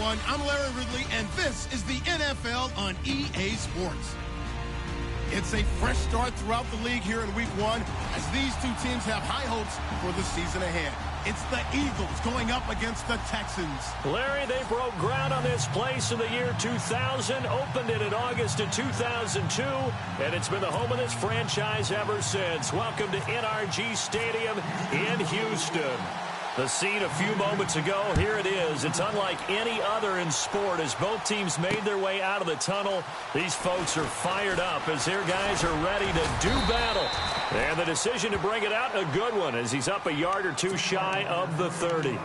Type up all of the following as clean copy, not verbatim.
everyone. I'm Larry Ridley, and this is the NFL on EA Sports. It's a fresh start throughout the league here in Week 1 as these two teams have high hopes for the season ahead. It's the Eagles going up against the Texans. Larry, they broke ground on this place in the year 2000, opened it in August of 2002, and it's been the home of this franchise ever since. Welcome to NRG Stadium in Houston. The scene a few moments ago, here it is. It's unlike any other in sport as both teams made their way out of the tunnel. These folks are fired up as their guys are ready to do battle. And the decision to bring it out, a good one, as he's up a yard or two shy of the 30.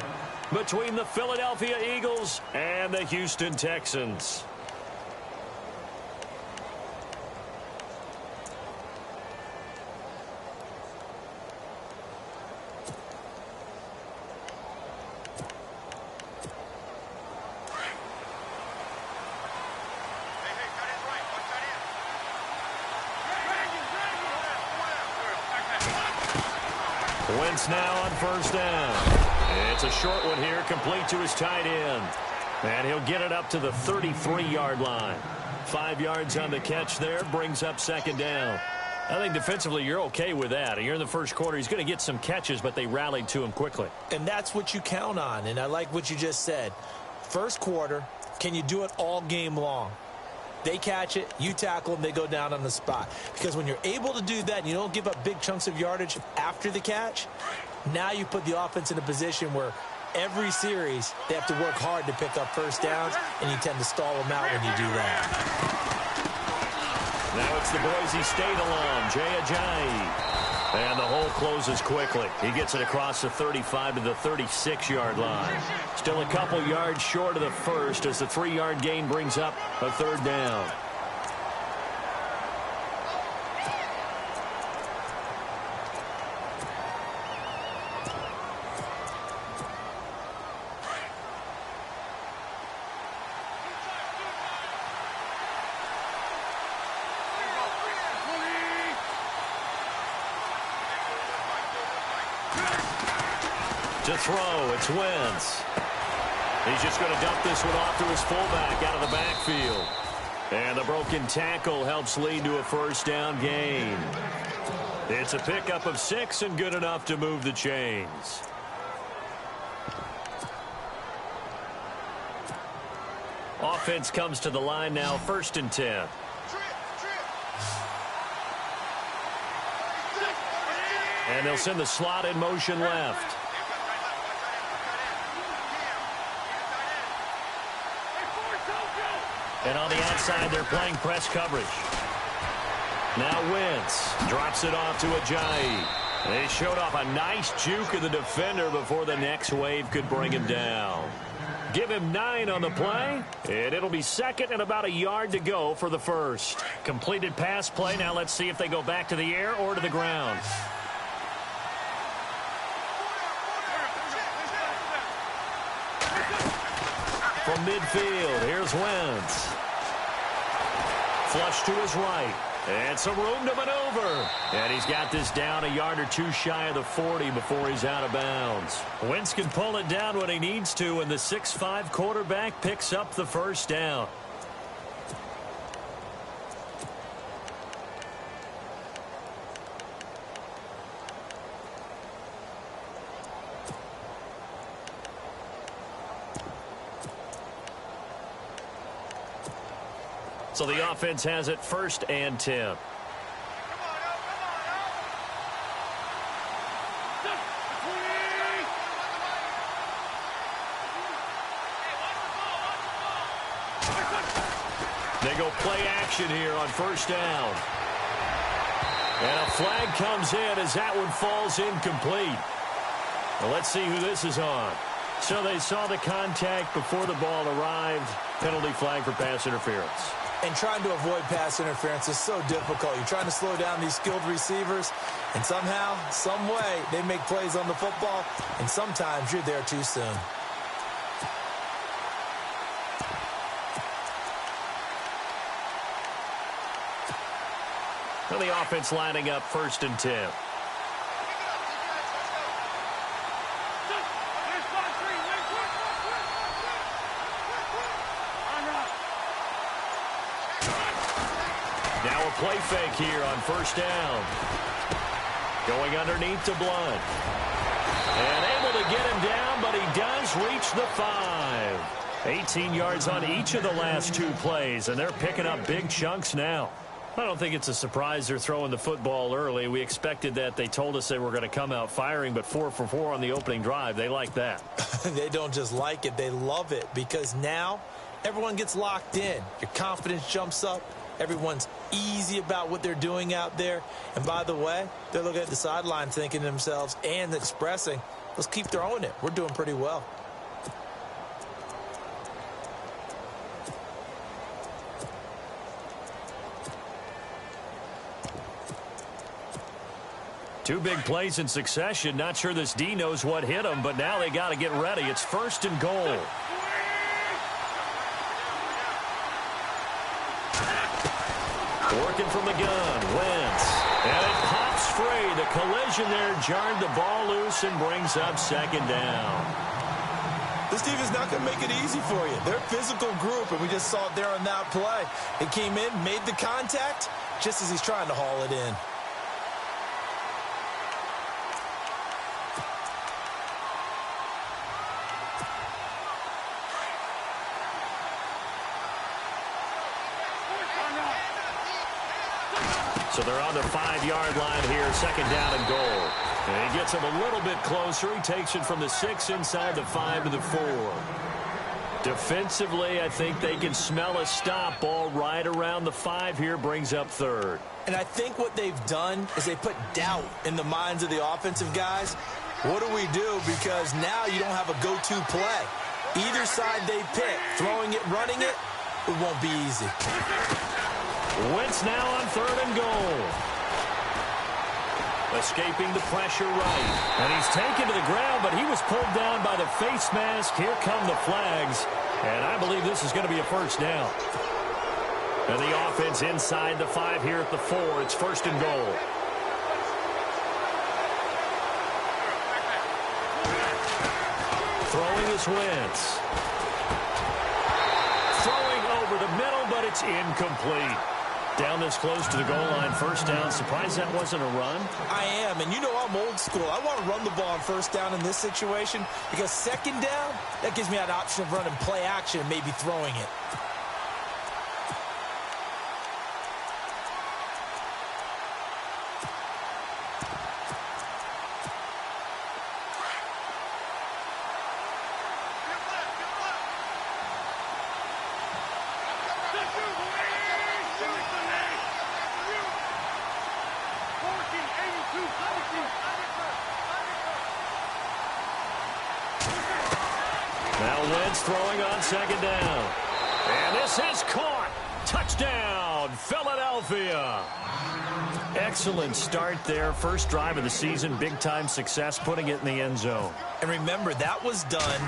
Between the Philadelphia Eagles and the Houston Texans. Wentz now on first down. It's a short one here, complete to his tight end. And he'll get it up to the 33-yard line. 5 yards on the catch there, brings up second down. I think defensively you're okay with that. You're in the first quarter. He's going to get some catches, but they rallied to him quickly. And that's what you count on, and I like what you just said. First quarter, can you do it all game long? They catch it, you tackle them, they go down on the spot. Because when you're able to do that and you don't give up big chunks of yardage after the catch, now you put the offense in a position where every series they have to work hard to pick up first downs, and you tend to stall them out when you do that. Now it's the Boise State alum, Jay Ajayi. And the hole closes quickly. He gets it across the 35 to the 36-yard line. Still a couple yards short of the first as the 3-yard gain brings up a third down. To throw, it's Wentz. He's just going to dump this one off to his fullback out of the backfield. And the broken tackle helps lead to a first down gain. It's a pickup of 6 and good enough to move the chains. Offense comes to the line now, 1st and 10. And they'll send the slot in motion left. And on the outside, they're playing press coverage. Now Wentz drops it off to Ajayi. They showed off a nice juke of the defender before the next wave could bring him down. Give him 9 on the play, and it'll be second and about a yard to go for the first. Completed pass play. Now let's see if they go back to the air or to the ground. From midfield, here's Wentz. Flush to his right. And some room to maneuver. And he's got this down a yard or two shy of the 40 before he's out of bounds. Wentz can pull it down when he needs to, and the 6'5" quarterback picks up the first down. So the offense has it 1st and 10. They go play action here on 1st down. And a flag comes in as that one falls incomplete. Well, let's see who this is on. So they saw the contact before the ball arrived. Penalty flag for pass interference. And trying to avoid pass interference is so difficult. You're trying to slow down these skilled receivers, and somehow, some way, they make plays on the football, and sometimes you're there too soon. So the offense lining up 1st and 10. play fake here on first down. Going underneath to Blunt. And able to get him down, but he does reach the 5. 18 yards on each of the last 2 plays, and they're picking up big chunks now. I don't think it's a surprise they're throwing the football early. We expected that. They told us they were going to come out firing, but 4 for 4 on the opening drive. They like that. They don't just like it. They love it because now everyone gets locked in. Your confidence jumps up. Everyone's easy about what they're doing out there. And by the way, they're looking at the sideline thinking to themselves and expressing, let's keep throwing it. We're doing pretty well. Two big plays in succession. Not sure this D knows what hit him, but now they got to get ready. It's first and goal. Working from the gun, Wentz. And it pops free. The collision there jarred the ball loose and brings up second down. This team is not going to make it easy for you. They're a physical group, and we just saw it there on that play. It came in, made the contact, just as he's trying to haul it in. So they're on the 5-yard line here, second down and goal. And he gets him a little bit closer. He takes it from the 6 inside the 5 to the 4. Defensively, I think they can smell a stop ball right around the 5 here, brings up third. And I think what they've done is they put doubt in the minds of the offensive guys. What do we do? Because now you don't have a go-to play. Either side they pick, throwing it, running it, it won't be easy. Wentz now on third and goal. Escaping the pressure right. And he's taken to the ground, but he was pulled down by the face mask. Here come the flags. And I believe this is going to be a first down. And the offense inside the 5 here at the 4. It's first and goal. Throwing is Wentz. Throwing over the middle, but it's incomplete. Down this close to the goal line, first down. Surprised that wasn't a run? I am, and you know I'm old school. I want to run the ball on first down in this situation because second down, that gives me an option of running play action and maybe throwing it. Now Wentz throwing on second down. And this is caught. Touchdown, Philadelphia. Excellent start there. First drive of the season. Big-time success, putting it in the end zone. And remember, that was done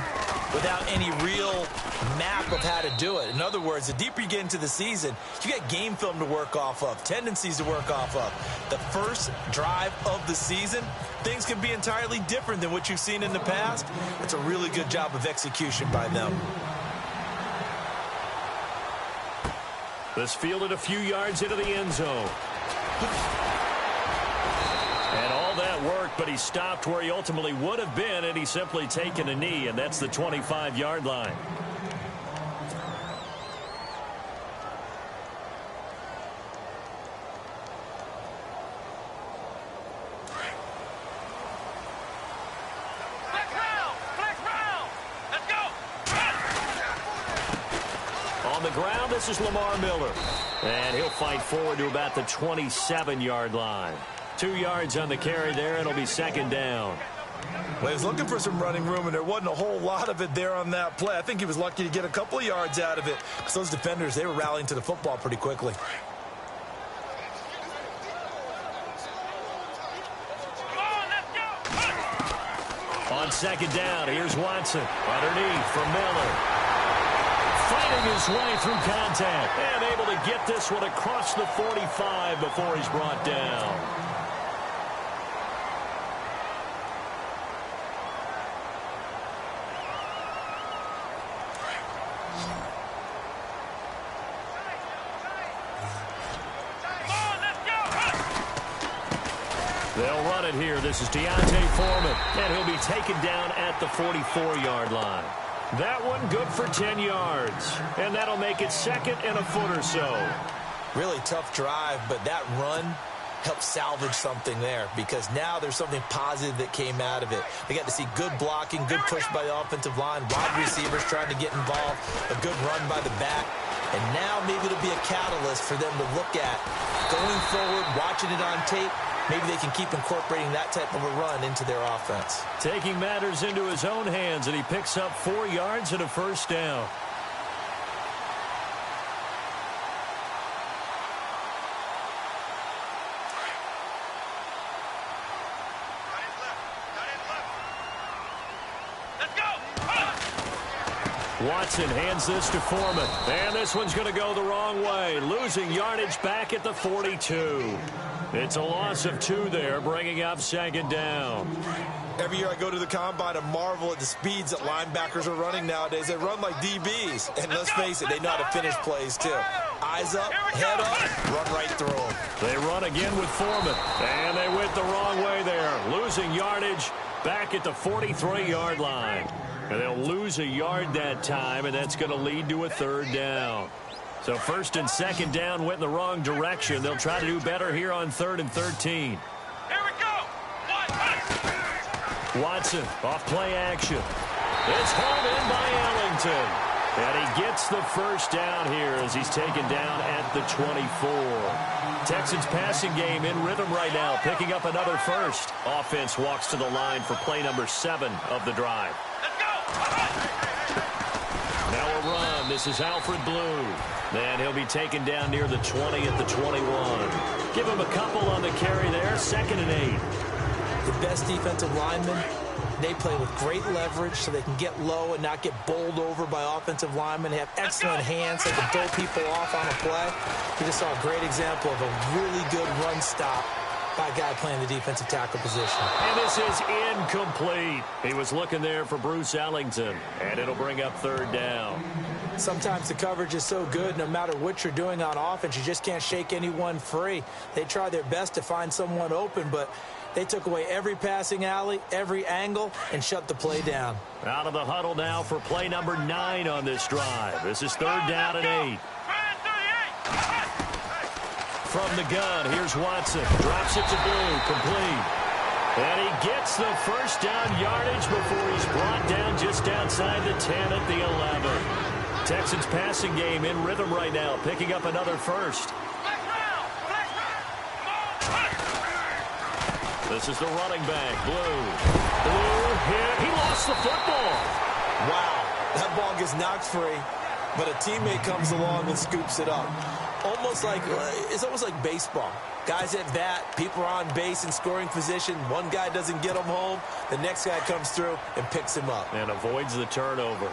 without any real map of how to do it. In other words, the deeper you get into the season, you got game film to work off of, tendencies to work off of. The first drive of the season, things can be entirely different than what you've seen in the past. It's a really good job of execution by them. This fielded a few yards into the end zone. And all that worked, but he stopped where he ultimately would have been, and he's simply taken a knee, and that's the 25-yard line. On the ground, this is Lamar Miller. And he'll fight forward to about the 27-yard line. 2 yards on the carry there, and it'll be second down. Well, he was looking for some running room, and there wasn't a whole lot of it there on that play. I think he was lucky to get a couple of yards out of it, because those defenders, they were rallying to the football pretty quickly. On second down, here's Watson. Underneath for Miller. Fighting his way through contact. And able to get this one across the 45 before he's brought down. They'll run it here. This is Deontay Foreman, and he'll be taken down at the 44-yard line. That one good for 10 yards, and that'll make it second and a foot or so. Really tough drive, but that run helped salvage something there because now there's something positive that came out of it. They got to see good blocking, good push by the offensive line, wide receivers trying to get involved, a good run by the back, and now maybe it'll be a catalyst for them to look at going forward, watching it on tape. Maybe they can keep incorporating that type of a run into their offense. Taking matters into his own hands, and he picks up 4 yards and a first down. Watson hands this to Foreman, and this one's going to go the wrong way, losing yardage back at the 42. It's a loss of 2 there, bringing up second down. Every year I go to the combine and marvel at the speeds that linebackers are running nowadays. They run like DBs, and let's face it, they know how to finish plays too. Eyes up, head up, run right through them. They run again with Foreman, and they went the wrong way there, losing yardage back at the 43-yard line. And they'll lose a yard that time, and that's going to lead to a third down. So first and second down went in the wrong direction. They'll try to do better here on 3rd and 13. Here we go. Watson off play action. It's hauled in by Ellington. And he gets the first down here as he's taken down at the 24. Texans passing game in rhythm right now, picking up another first. Offense walks to the line for play number 7 of the drive. Now a run. This is Alfred Blue. And he'll be taken down near the 20 at the 21. Give him a couple on the carry there. 2nd and 8. The best defensive linemen, they play with great leverage so they can get low and not get bowled over by offensive linemen. They have excellent hands. They can throw people off on a play. You just saw a great example of a really good run stop by a guy playing the defensive tackle position. And this is incomplete. He was looking there for Bruce Ellington, and it'll bring up 3rd down. Sometimes the coverage is so good, no matter what you're doing on offense, you just can't shake anyone free. They try their best to find someone open, but they took away every passing alley, every angle, and shut the play down. Out of the huddle now for play number 9 on this drive. This is 3rd down and 8. From the gun, here's Watson. Drops it to Blue, complete. And he gets the first down yardage before he's brought down just outside the 10 at the 11. Texans passing game in rhythm right now, picking up another first. This is the running back, Blue. Blue hit. He lost the football. Wow, that ball gets knocked free, but a teammate comes along and scoops it up. It's almost like baseball. Guys at bat, people are on base in scoring position. One guy doesn't get him home. The next guy comes through and picks him up. And avoids the turnover.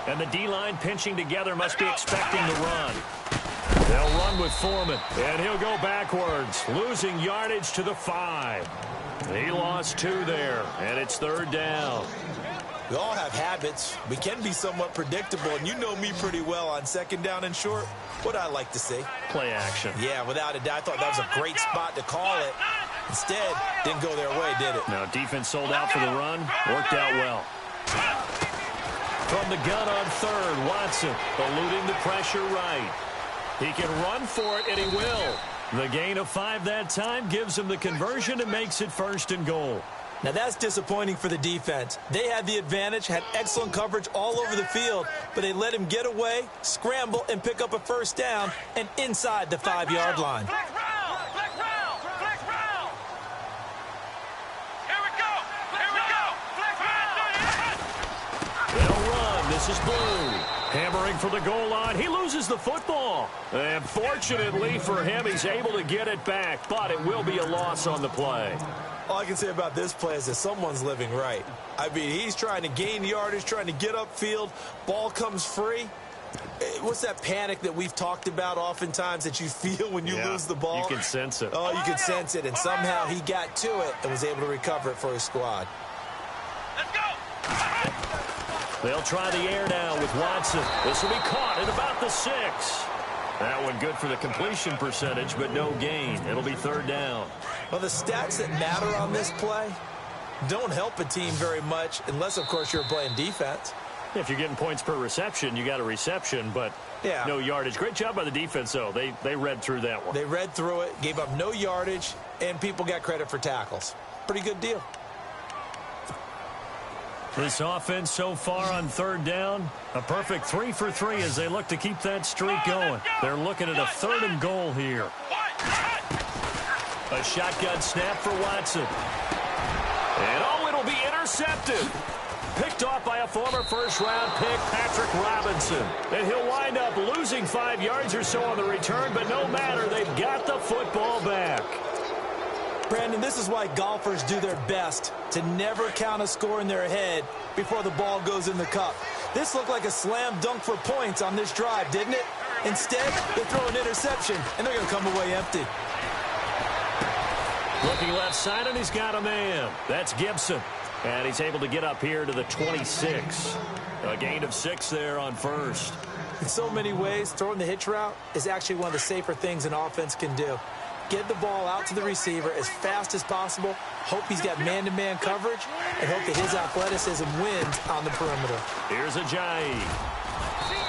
And the D-line pinching together must be expecting the run. They'll run with Foreman, and he'll go backwards, losing yardage to the 5. He lost 2 there, and it's 3rd down. We all have habits. We can be somewhat predictable, and you know me pretty well on 2nd down and short. What I like to see. Play action. Yeah, without a doubt. I thought that was a great spot to call it. Instead, didn't go their way, did it? Now, defense sold out for the run. Worked out well. From the gun on 3rd, Watson eluding the pressure right. He can run for it, and he will. The gain of 5 that time gives him the conversion and makes it 1st and goal. Now, that's disappointing for the defense. They had the advantage, had excellent coverage all over the field, but they let him get away, scramble, and pick up a first down and inside the 5-yard line. They'll run. This is Blue. Hammering for the goal line. He loses the football. And fortunately for him, he's able to get it back, but it will be a loss on the play. All I can say about this play is that someone's living right. I mean, he's trying to gain yardage, trying to get upfield. Ball comes free. What's that panic that we've talked about oftentimes that you feel when you lose the ball? You can sense it. Oh, you can sense it. And somehow he got to it and was able to recover it for his squad. Let's go. They'll try the air now with Watson. This will be caught at about the 6. That one good for the completion percentage, but no gain. It'll be third down. Well, the stats that matter on this play don't help a team very much unless, of course, you're playing defense. If you're getting points per reception, you got a reception, but no yardage. Great job by the defense, though. They read through that one. They read through it, gave up no yardage, and people got credit for tackles. Pretty good deal. This offense so far on third down, a perfect 3 for 3 as they look to keep that streak going. They're looking at a 3rd and goal here. A shotgun snap for Watson. And it'll be intercepted. Picked off by a former first-round pick, Patrick Robinson. And he'll wind up losing 5 yards or so on the return, but no matter, they've got the football back. Brandon, this is why golfers do their best to never count a score in their head before the ball goes in the cup. This looked like a slam dunk for points on this drive, didn't it? Instead, they throw an interception, and they're going to come away empty. Looking left side, and he's got a man. That's Gibson. And he's able to get up here to the 26. A gain of 6 there on first. In so many ways, throwing the hitch route is actually one of the safer things an offense can do. Get the ball out to the receiver as fast as possible, hope he's got man-to-man coverage, and hope that his athleticism wins on the perimeter. Here's Ajayi.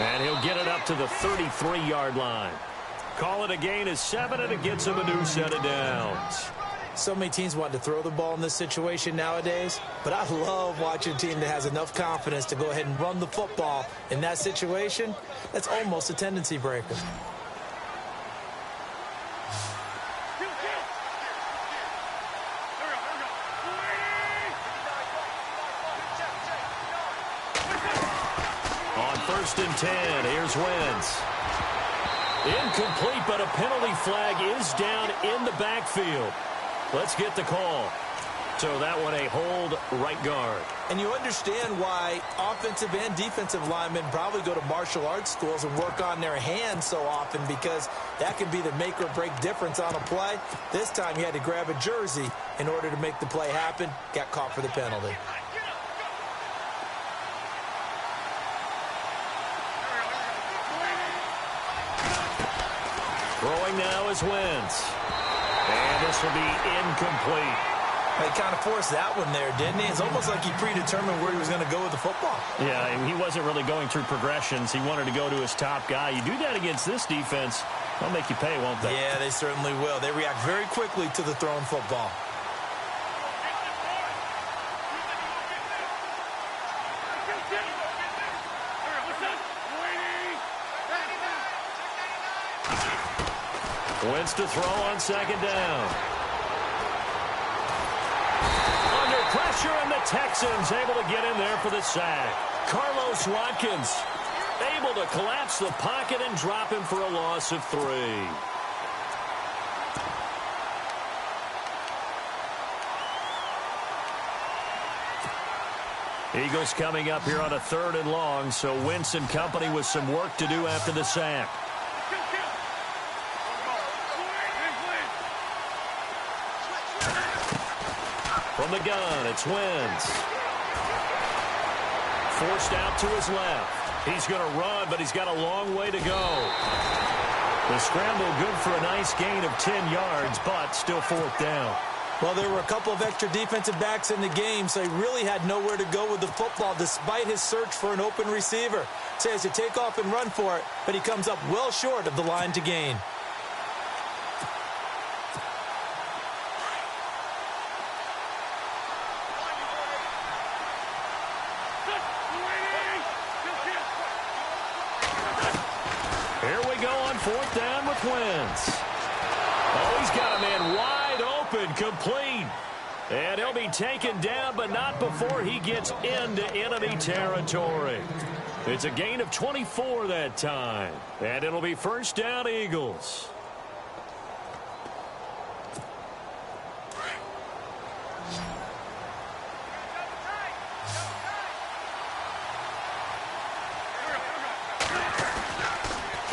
And he'll get it up to the 33-yard line. Call it a gain of 7, and it gets him a new set of downs. So many teams want to throw the ball in this situation nowadays, but I love watching a team that has enough confidence to go ahead and run the football in that situation. That's almost a tendency breaker. On 1st and 10, here's Wentz. Incomplete, but a penalty flag is down in the backfield. Let's get the call. So that one a hold right guard. And you understand why offensive and defensive linemen probably go to martial arts schools and work on their hands so often, because that can be the make or break difference on a play. This time he had to grab a jersey in order to make the play happen. Got caught for the penalty. Throwing now is Wentz. And this will be incomplete. He kind of forced that one there, didn't he? It's almost like he predetermined where he was going to go with the football. Yeah, he wasn't really going through progressions. He wanted to go to his top guy. You do that against this defense, they'll make you pay, won't they? Yeah, they certainly will. They react very quickly to the thrown football. Wentz to throw on 2nd down. Under pressure, and the Texans able to get in there for the sack. Carlos Watkins able to collapse the pocket and drop him for a loss of 3. Eagles coming up here on a 3rd and long, so Wentz and company with some work to do after the sack. From the gun, it's Wentz. Forced out to his left. He's going to run, but he's got a long way to go. The scramble good for a nice gain of 10 yards, but still 4th down. Well, there were a couple of extra defensive backs in the game, so he really had nowhere to go with the football despite his search for an open receiver. So he has to take off and run for it, but he comes up well short of the line to gain. Here we go on 4th down with Wentz. Oh, he's got a man wide open, complete. And he'll be taken down, but not before he gets into enemy territory. It's a gain of 24 that time. And it'll be 1st down, Eagles.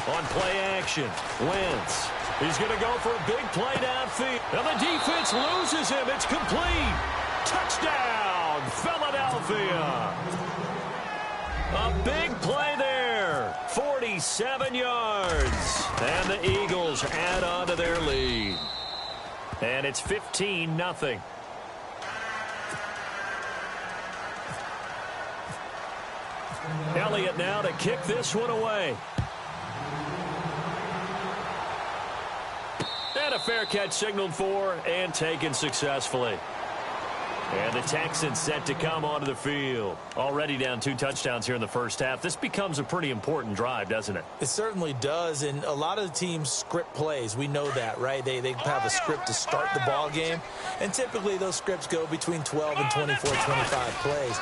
On play action, Wentz. He's going to go for a big play downfield. And the defense loses him. It's complete. Touchdown, Philadelphia. A big play there. 47 yards. And the Eagles add on to their lead. And it's 15-0. Elliott now to kick this one away. And a fair catch signaled for and taken successfully. And the Texans set to come onto the field. Already down 2 touchdowns here in the first half. This becomes a pretty important drive, doesn't it? It certainly does, and a lot of the teams script plays. We know that, right? They have a script to start the ball game, and typically those scripts go between 12 and 24, 25 plays.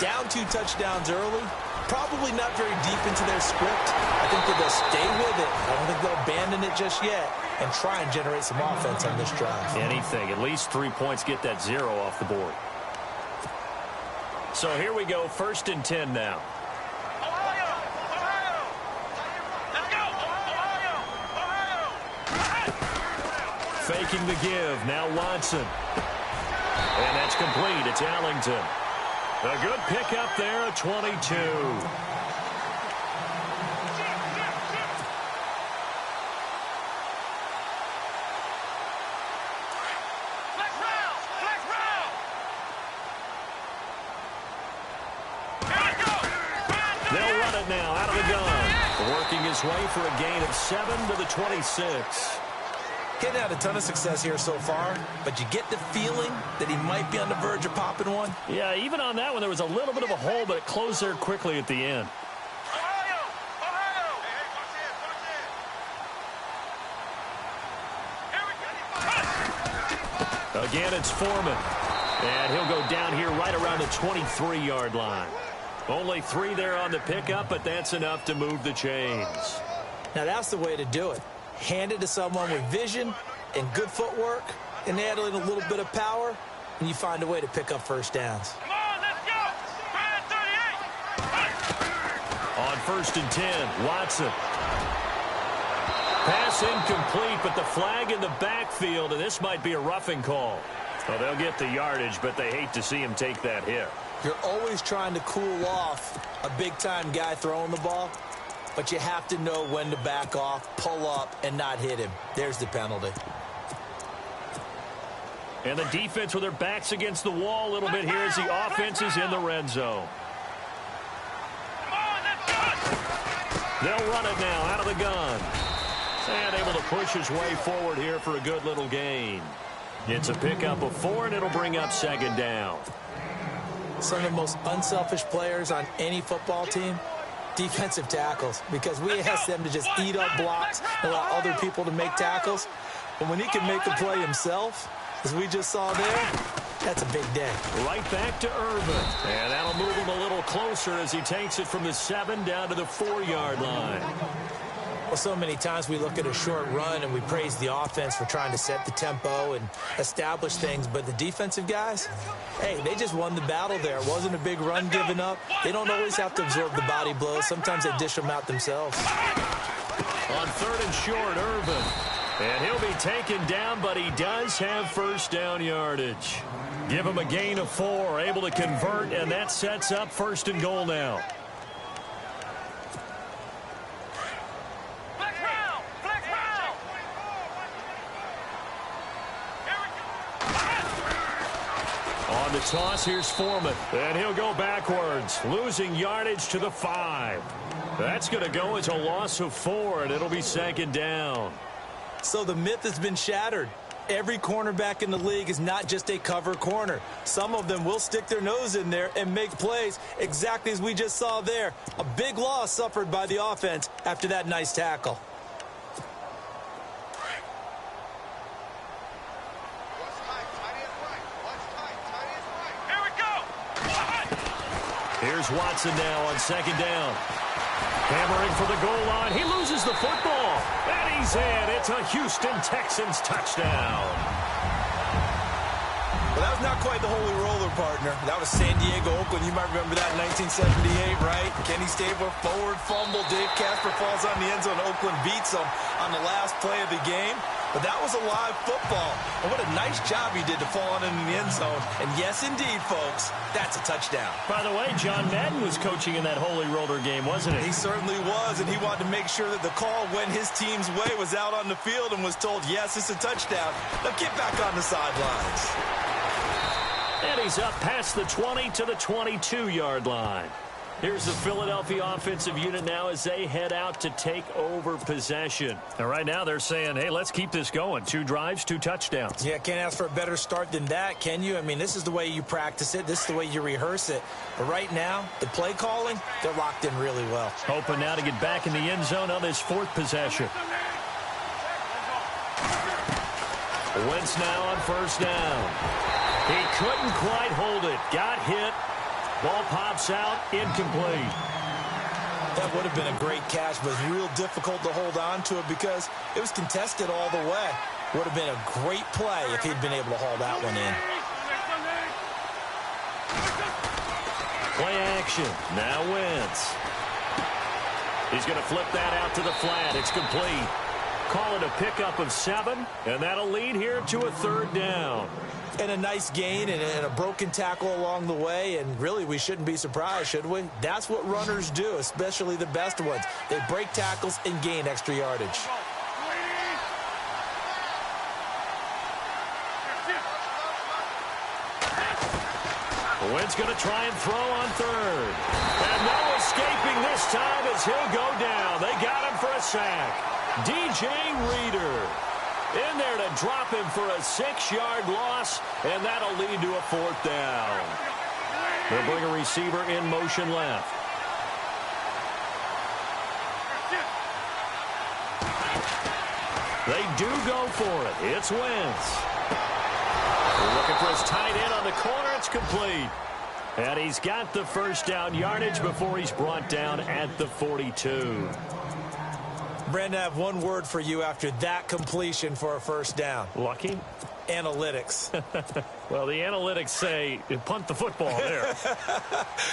Down 2 touchdowns early, probably not very deep into their script. I think that they'll stay with it. I don't think they'll abandon it just yet and try and generate some offense on this drive. Anything. At least 3 points, get that 0 off the board. So here we go, 1st and 10 now. Faking the give. Now Watson. And that's complete. It's Allington. A good pickup there at 22. They'll run it now out of the gun. Working his way for a gain of 7 to the 26. Getting had a ton of success here so far, but you get the feeling that he might be on the verge of popping one. Yeah, even on that one, there was a little bit of a hole, but it closed there quickly at the end. Again, it's Foreman. And he'll go down here right around the 23-yard line. Only 3 there on the pickup, but that's enough to move the chains. Now, that's the way to do it. Hand it to someone with vision and good footwork, and add in a little bit of power, and you find a way to pick up first downs. Come on, let's go! On 1st and 10, Watson. Pass incomplete, but the flag in the backfield, and this might be a roughing call. Well, they'll get the yardage, but they hate to see him take that hit. You're always trying to cool off a big-time guy throwing the ball, but you have to know when to back off, pull up, and not hit him. There's the penalty. And the defense with their backs against the wall a little bit here as the offense is in the red zone. They'll run it now out of the gun. And able to push his way forward here for a good little gain. It's a pickup of 4, and it'll bring up 2nd down. Some of the most unselfish players on any football team, defensive tackles, because we ask them to just eat up blocks and allow other people to make tackles. But when he can make a play himself, as we just saw there, that's a big day. Right back to Irvin. And that'll move him a little closer as he takes it from the 7 down to the 4-yard line. Well, so many times we look at a short run and we praise the offense for trying to set the tempo and establish things, but the defensive guys, hey, they just won the battle there. It wasn't a big run given up. They don't always have to absorb the body blows. Sometimes they dish them out themselves. On 3rd and short, Irvin. And he'll be taken down, but he does have first down yardage. Give him a gain of 4, able to convert, and that sets up 1st and goal now. On the toss, here's Foreman. And he'll go backwards, losing yardage to the 5. That's going to go as a loss of 4, and it'll be 2nd down. So the myth has been shattered. Every cornerback in the league is not just a cover corner. Some of them will stick their nose in there and make plays exactly as we just saw there. A big loss suffered by the offense after that nice tackle. Here's Watson now on 2nd down. Hammering for the goal line. He loses the football. And he's in. It's a Houston Texans touchdown. Well, that was not quite the holy roller, partner. That was San Diego, Oakland. You might remember that in 1978, right? Kenny Stabler, forward fumble. Dave Casper falls on the end zone. Oakland beats them on the last play of the game. but that was a live football. And what a nice job he did to fall in the end zone. And yes, indeed, folks, that's a touchdown. By the way, John Madden was coaching in that Holy Roller game, wasn't he? He certainly was, and he wanted to make sure that the call went his team's way, was out on the field and was told, yes, it's a touchdown. Now get back on the sidelines. And he's up past the 20 to the 22-yard line. Here's the Philadelphia offensive unit now as they head out to take over possession. And right now they're saying, hey, let's keep this going. 2 drives, 2 touchdowns. Yeah, can't ask for a better start than that, can you? I mean, this is the way you practice it. This is the way you rehearse it. But right now, the play calling, they're locked in really well. Hoping now to get back in the end zone on this 4th possession. Wentz now on 1st down. He couldn't quite hold it. Got hit. Ball pops out, incomplete. That would have been a great catch, but it's real difficult to hold on to it because it was contested all the way. Would have been a great play if he'd been able to haul that one in. Play action. Now Wentz. He's going to flip that out to the flat. It's complete. Call it a pickup of 7, and that'll lead here to a 3rd down. And a nice gain and a broken tackle along the way, and really we shouldn't be surprised, should we? That's what runners do, especially the best ones. They break tackles and gain extra yardage. Wentz going to try and throw on 3rd. And no escaping this time as he'll go down. They got him for a sack. DJ Reader in there to drop him for a 6-yard loss, and that'll lead to a 4th down. They'll bring a receiver in motion left. They do go for it. It's Wentz. Looking for his tight end on the corner. It's complete. And he's got the 1st down yardage before he's brought down at the 42. Brandon, I have one word for you after that completion for a 1st down. Lucky? Analytics. Well, the analytics say punt the football there.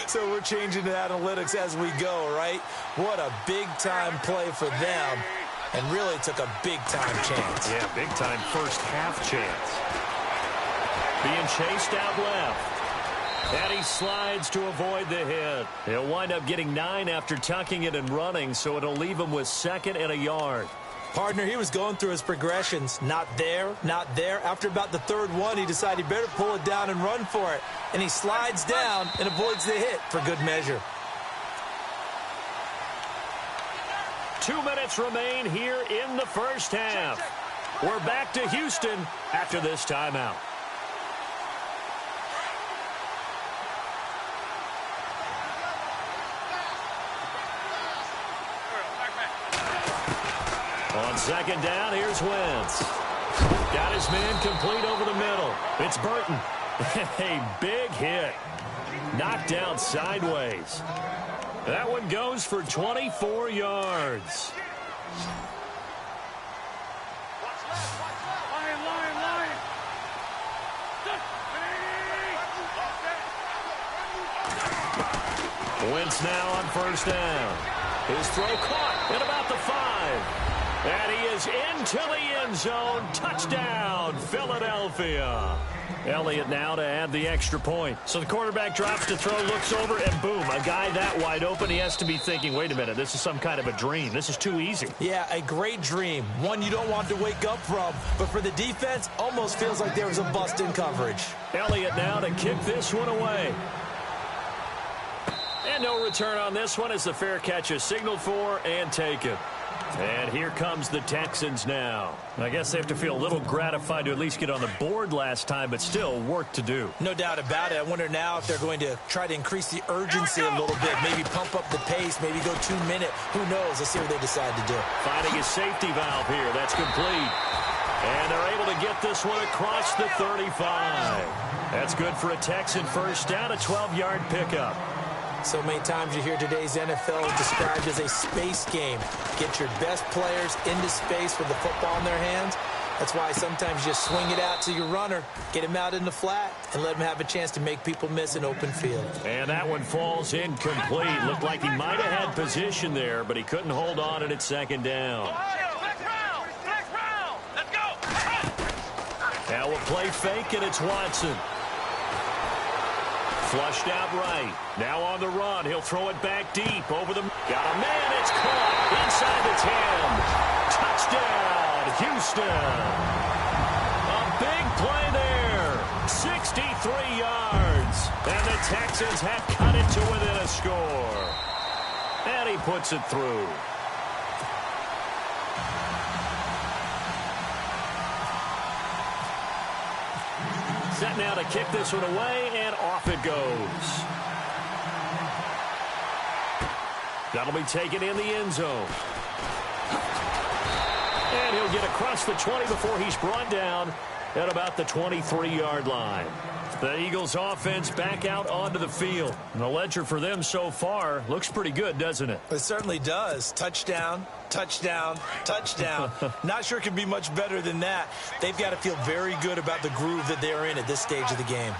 So we're changing to analytics as we go, right? What a big-time play for them, and really took a big-time chance. Yeah, big-time first half chance. Being chased out left. And he slides to avoid the hit. He'll wind up getting 9 after tucking it and running, so it'll leave him with 2nd and a yard. Partner, he was going through his progressions. Not there, not there. After about the 3rd one, he decided he better pull it down and run for it. And he slides down and avoids the hit for good measure. 2 minutes remain here in the 1st half. We're back to Houston after this timeout. On 2nd down, here's Wentz. Got his man complete over the middle. It's Burton. A big hit. Knocked down sideways. That one goes for 24 yards. Wentz now on 1st down. His throw caught at about the 5. And he is into the end zone. Touchdown, Philadelphia. Elliott now to add the extra point. So the quarterback drops to throw, looks over, and boom, a guy that wide open. He has to be thinking, wait a minute, this is some kind of a dream. This is too easy. Yeah, a great dream. One you don't want to wake up from. But for the defense, almost feels like there was a bust in coverage. Elliott now to kick this one away. And no return on this one as the fair catch is signaled for and taken. And here comes the Texans now. I guess they have to feel a little gratified to at least get on the board last time, but still work to do. No doubt about it. I wonder now if they're going to try to increase the urgency a little bit, maybe pump up the pace, maybe go 2-minute. Who knows? Let's see what they decide to do. Finding a safety valve here. That's complete. And they're able to get this one across the 35. That's good for a Texan 1st down, a 12-yard pickup. So many times you hear today's NFL described as a space game. Get your best players into space with the football in their hands. That's why sometimes you just swing it out to your runner, get him out in the flat, and let him have a chance to make people miss an open field. And that one falls incomplete. Looked like he might have had position there, but he couldn't hold on, and it's 2nd down. Next round! Let's go! Now a play fake, and it's Watson. Flushed out right. Now on the run. He'll throw it back deep over the... Got a man. It's caught inside the 10. Touchdown, Houston. A big play there. 63 yards. And the Texans have cut it to within a score. And he puts it through. Set now to kick this one away, and off it goes. That'll be taken in the end zone. And he'll get across the 20 before he's brought down at about the 23-yard line. The Eagles offense back out onto the field. And the ledger for them so far looks pretty good, doesn't it? It certainly does. Touchdown, touchdown, touchdown. Not sure it can be much better than that. They've got to feel very good about the groove that they're in at this stage of the game.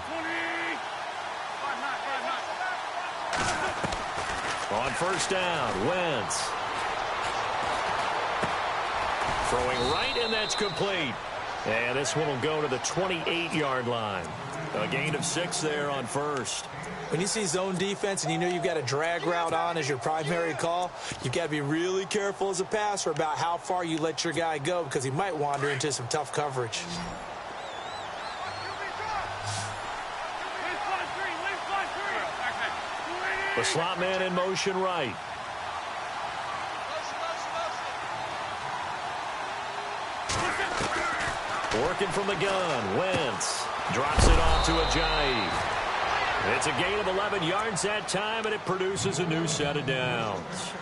On first down, Wentz. Throwing right, and that's complete. And this one will go to the 28-yard line. A gain of 6 there on first. When you see zone defense and you know you've got a drag route on as your primary call, you've got to be really careful as a passer about how far you let your guy go because he might wander into some tough coverage. The slot man in motion right. Working from the gun, Wentz drops it off to Ajayi. It's a gain of 11 yards that time, and it produces a new set of downs.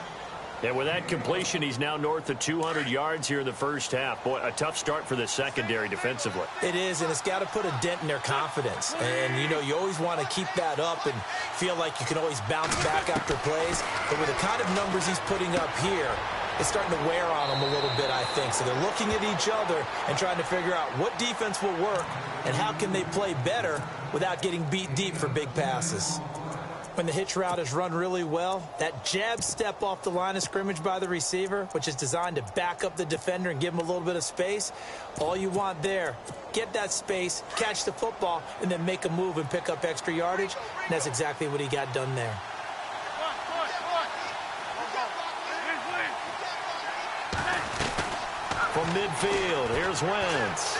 And with that completion, he's now north of 200 yards here in the first half. Boy, a tough start for the secondary defensively. It is, and it's got to put a dent in their confidence. And, you know, you always want to keep that up and feel like you can always bounce back after plays. But with the kind of numbers he's putting up here, it's starting to wear on them a little bit, I think. So they're looking at each other and trying to figure out what defense will work and how can they play better without getting beat deep for big passes. When the hitch route is run really well, that jab step off the line of scrimmage by the receiver, which is designed to back up the defender and give him a little bit of space, all you want there, get that space, catch the football, and then make a move and pick up extra yardage. And that's exactly what he got done there. From midfield, here's Wentz.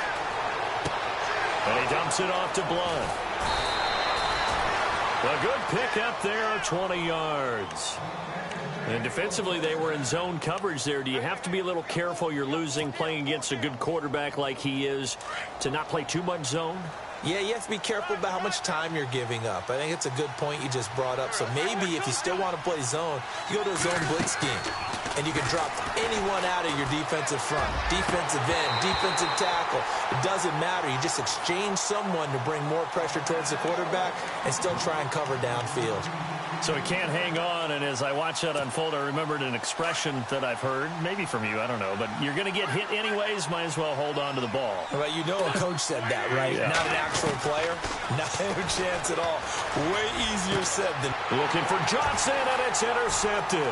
And he dumps it off to Blunt. A good pick up there, 20 yards. And defensively, they were in zone coverage there. Do you have to be a little careful you're losing playing against a good quarterback like he is to not play too much zone? Yeah, you have to be careful about how much time you're giving up. I think it's a good point you just brought up. So maybe if you still want to play zone, you go to a zone blitz scheme. And you can drop anyone out of your defensive front. Defensive end, defensive tackle. It doesn't matter. You just exchange someone to bring more pressure towards the quarterback and still try and cover downfield. So he can't hang on, and as I watch that unfold, I remembered an expression that I've heard, maybe from you, I don't know, but you're going to get hit anyways, might as well hold on to the ball. Well, you know a coach said that, right? Yeah. Not an actual player. Not a chance at all. Way easier said than... Looking for Johnson, and it's intercepted.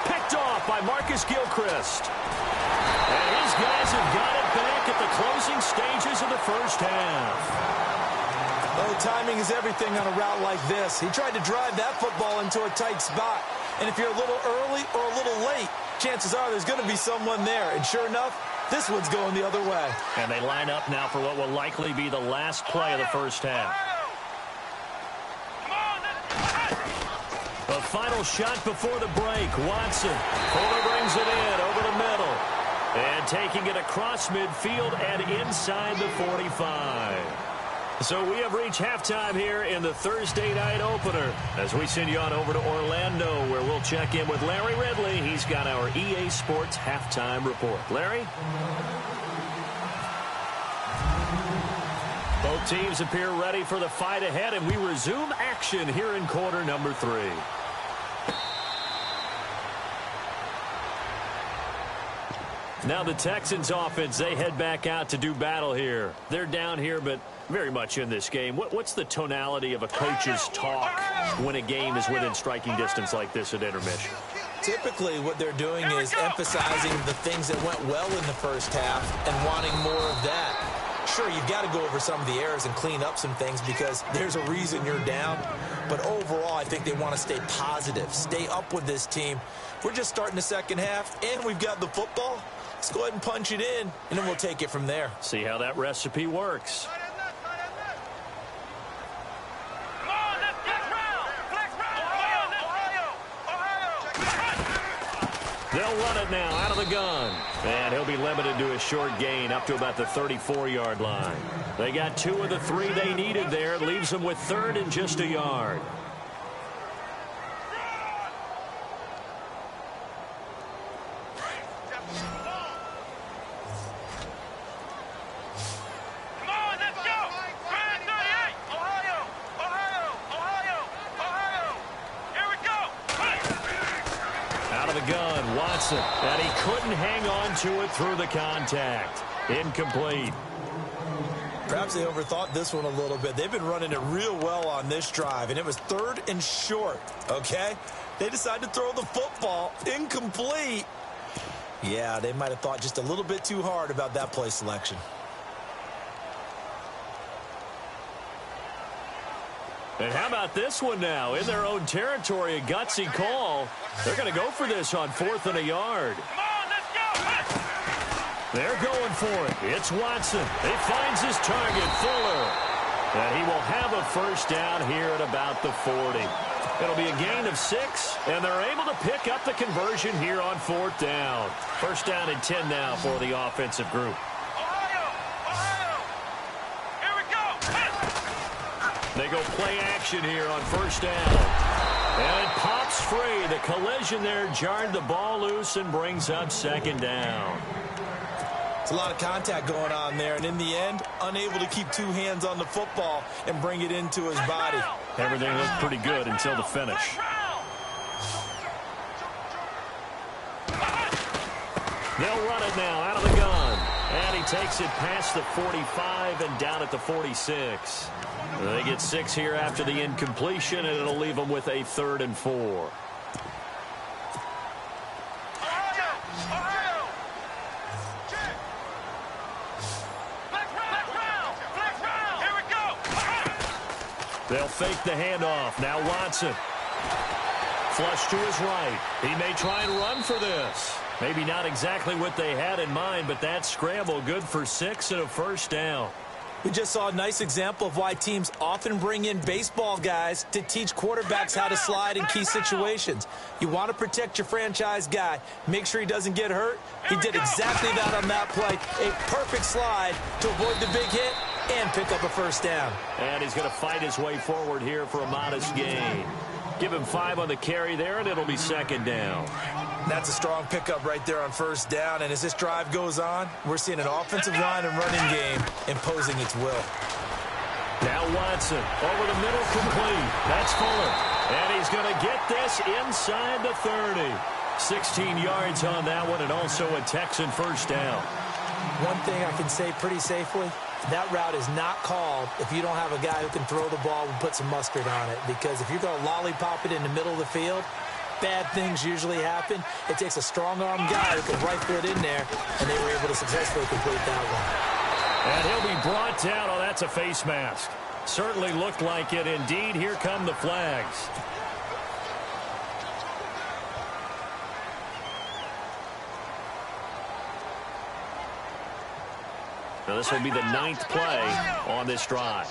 Picked off by Marcus Gilchrist. And his guys have got it back at the closing stages of the first half. Well, timing is everything on a route like this. He tried to drive that football into a tight spot. And if you're a little early or a little late, chances are there's going to be someone there. And sure enough, this one's going the other way. And they line up now for what will likely be the last play of the first half. The final shot before the break. Watson. Fuller brings it in over the middle. And taking it across midfield and inside the 45. So we have reached halftime here in the Thursday night opener as we send you on over to Orlando where we'll check in with Larry Ridley. He's got our EA Sports halftime report. Larry? Both teams appear ready for the fight ahead, and we resume action here in quarter number 3. Now the Texans offense, they head back out to do battle here. They're down here, but very much in this game. What's the tonality of a coach's talk when a game is within striking distance like this at intermission? Typically, what they're doing is emphasizing the things that went well in the first half and wanting more of that. Sure, you've got to go over some of the errors and clean up some things because there's a reason you're down. But overall, I think they want to stay positive, stay up with this team. We're just starting the second half, and we've got the football. Let's go ahead and punch it in, and then we'll take it from there. See how that recipe works. They'll run it now out of the gun. And he'll be limited to a short gain up to about the 34-yard line. They got 2 of the 3 they needed there. It leaves them with 3rd and just a yard. And he couldn't hang on to it through the contact. Incomplete. Perhaps they overthought this one a little bit. They've been running it real well on this drive, and it was 3rd and short, okay? They decided to throw the football. Incomplete. Yeah, they might have thought just a little bit too hard about that play selection. And how about this one now? In their own territory, a gutsy call. They're going to go for this on 4th and a yard. Come on, let's go! They're going for it. It's Watson. He finds his target, Fuller. And he will have a first down here at about the 40. It'll be a gain of 6, and they're able to pick up the conversion here on 4th down. First down and 10 now for the offensive group. They go play action here on first down. And it pops free. The collision there jarred the ball loose and brings up 2nd down. It's a lot of contact going on there, and in the end, unable to keep 2 hands on the football and bring it into his body. Everything looked pretty good until the finish. They'll run it now out of the gun. And he takes it past the 45 and down at the 46. They get 6 here after the incompletion, and it'll leave them with a 3rd and 4. They'll fake the handoff. Now Watson. Flush to his right. He may try and run for this. Maybe not exactly what they had in mind, but that scramble good for 6 and a first down. We just saw a nice example of why teams often bring in baseball guys to teach quarterbacks how to slide in key situations. You want to protect your franchise guy. Make sure he doesn't get hurt. He did exactly that on that play. A perfect slide to avoid the big hit and pick up a first down. And he's going to fight his way forward here for a modest gain. Give him 5 on the carry there, and it'll be 2nd down. That's a strong pickup right there on first down. And as this drive goes on, we're seeing an offensive line and running game imposing its will. Now Watson over the middle, complete. That's Fuller. And he's going to get this inside the 30. 16 yards on that one, and also a Texan first down. One thing I can say pretty safely, that route is not called if you don't have a guy who can throw the ball and put some mustard on it. Because if you're going to lollipop it in the middle of the field, bad things usually happen. It takes a strong-arm guy who can rifle it in there, and they were able to successfully complete that one. And he'll be brought down. Oh, that's a face mask. Certainly looked like it. Indeed, here come the flags. Now this will be the 9th play on this drive.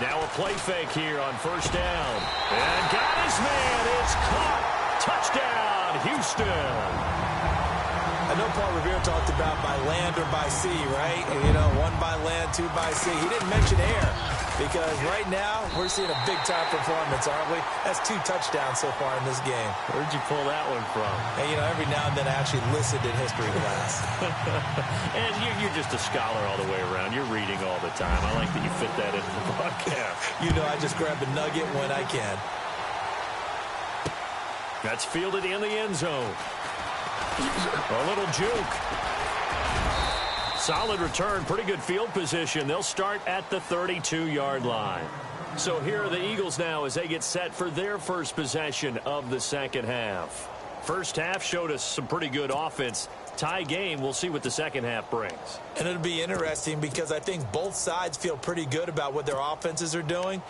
Now a play fake here on first down. And got his man. It's caught. Touchdown, Houston. I know Paul Revere talked about by land or by sea, right? And, you know, 1 by land, 2 by sea. He didn't mention air because right now we're seeing a big-time performance, aren't we? That's 2 touchdowns so far in this game. Where'd you pull that one from? And, you know, every now and then I actually listened in history class. And you're just a scholar all the way around. You're reading all the time. I like that you fit that into the broadcast. You know, I just grab a nugget when I can. That's fielded in the end zone. A little juke. Solid return, pretty good field position. They'll start at the 32-yard line. So here are the Eagles now as they get set for their first possession of the second half. First half showed us some pretty good offense. Tie game. We'll see what the second half brings. And it'll be interesting because I think both sides feel pretty good about what their offenses are doing.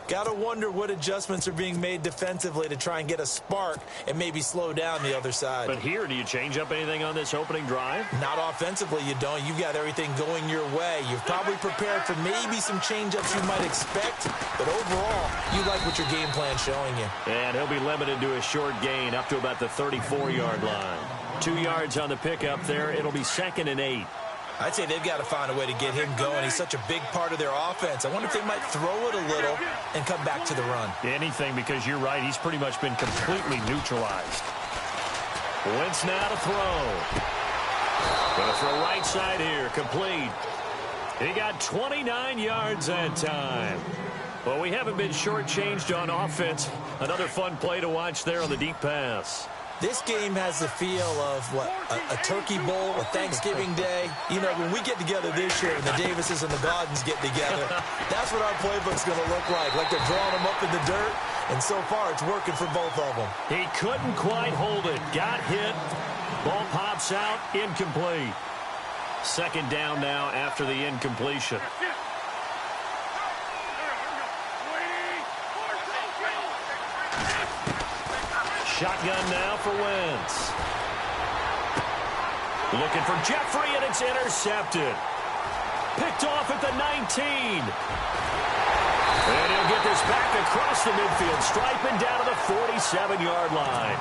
Got to wonder what adjustments are being made defensively to try and get a spark and maybe slow down the other side. But here, do you change up anything on this opening drive? Not offensively, you don't. You've got everything going your way. You've probably prepared for maybe some change-ups you might expect, but overall, you like what your game plan's showing you. And he'll be limited to a short gain up to about the 34-yard line. 2 yards on the pickup there. It'll be 2nd and 8. I'd say they've got to find a way to get him going. He's such a big part of their offense. I wonder if they might throw it a little and come back to the run. Anything, because you're right. He's pretty much been completely neutralized. Wentz now to throw. Going to throw right side here. Complete. He got 29 yards that time. Well, we haven't been shortchanged on offense. Another fun play to watch there on the deep pass. This game has the feel of, what, a turkey bowl, a Thanksgiving day. You know, when we get together this year and the Davises and the Gardens get together, that's what our playbook's going to look like they're drawing them up in the dirt. And so far, it's working for both of them. He couldn't quite hold it. Got hit. Ball pops out. Incomplete. 2nd down now after the incompletion. Shotgun now for Wentz. Looking for Jeffrey, and it's intercepted. Picked off at the 19. And he'll get this back across the midfield stripe and down to the 47-yard line.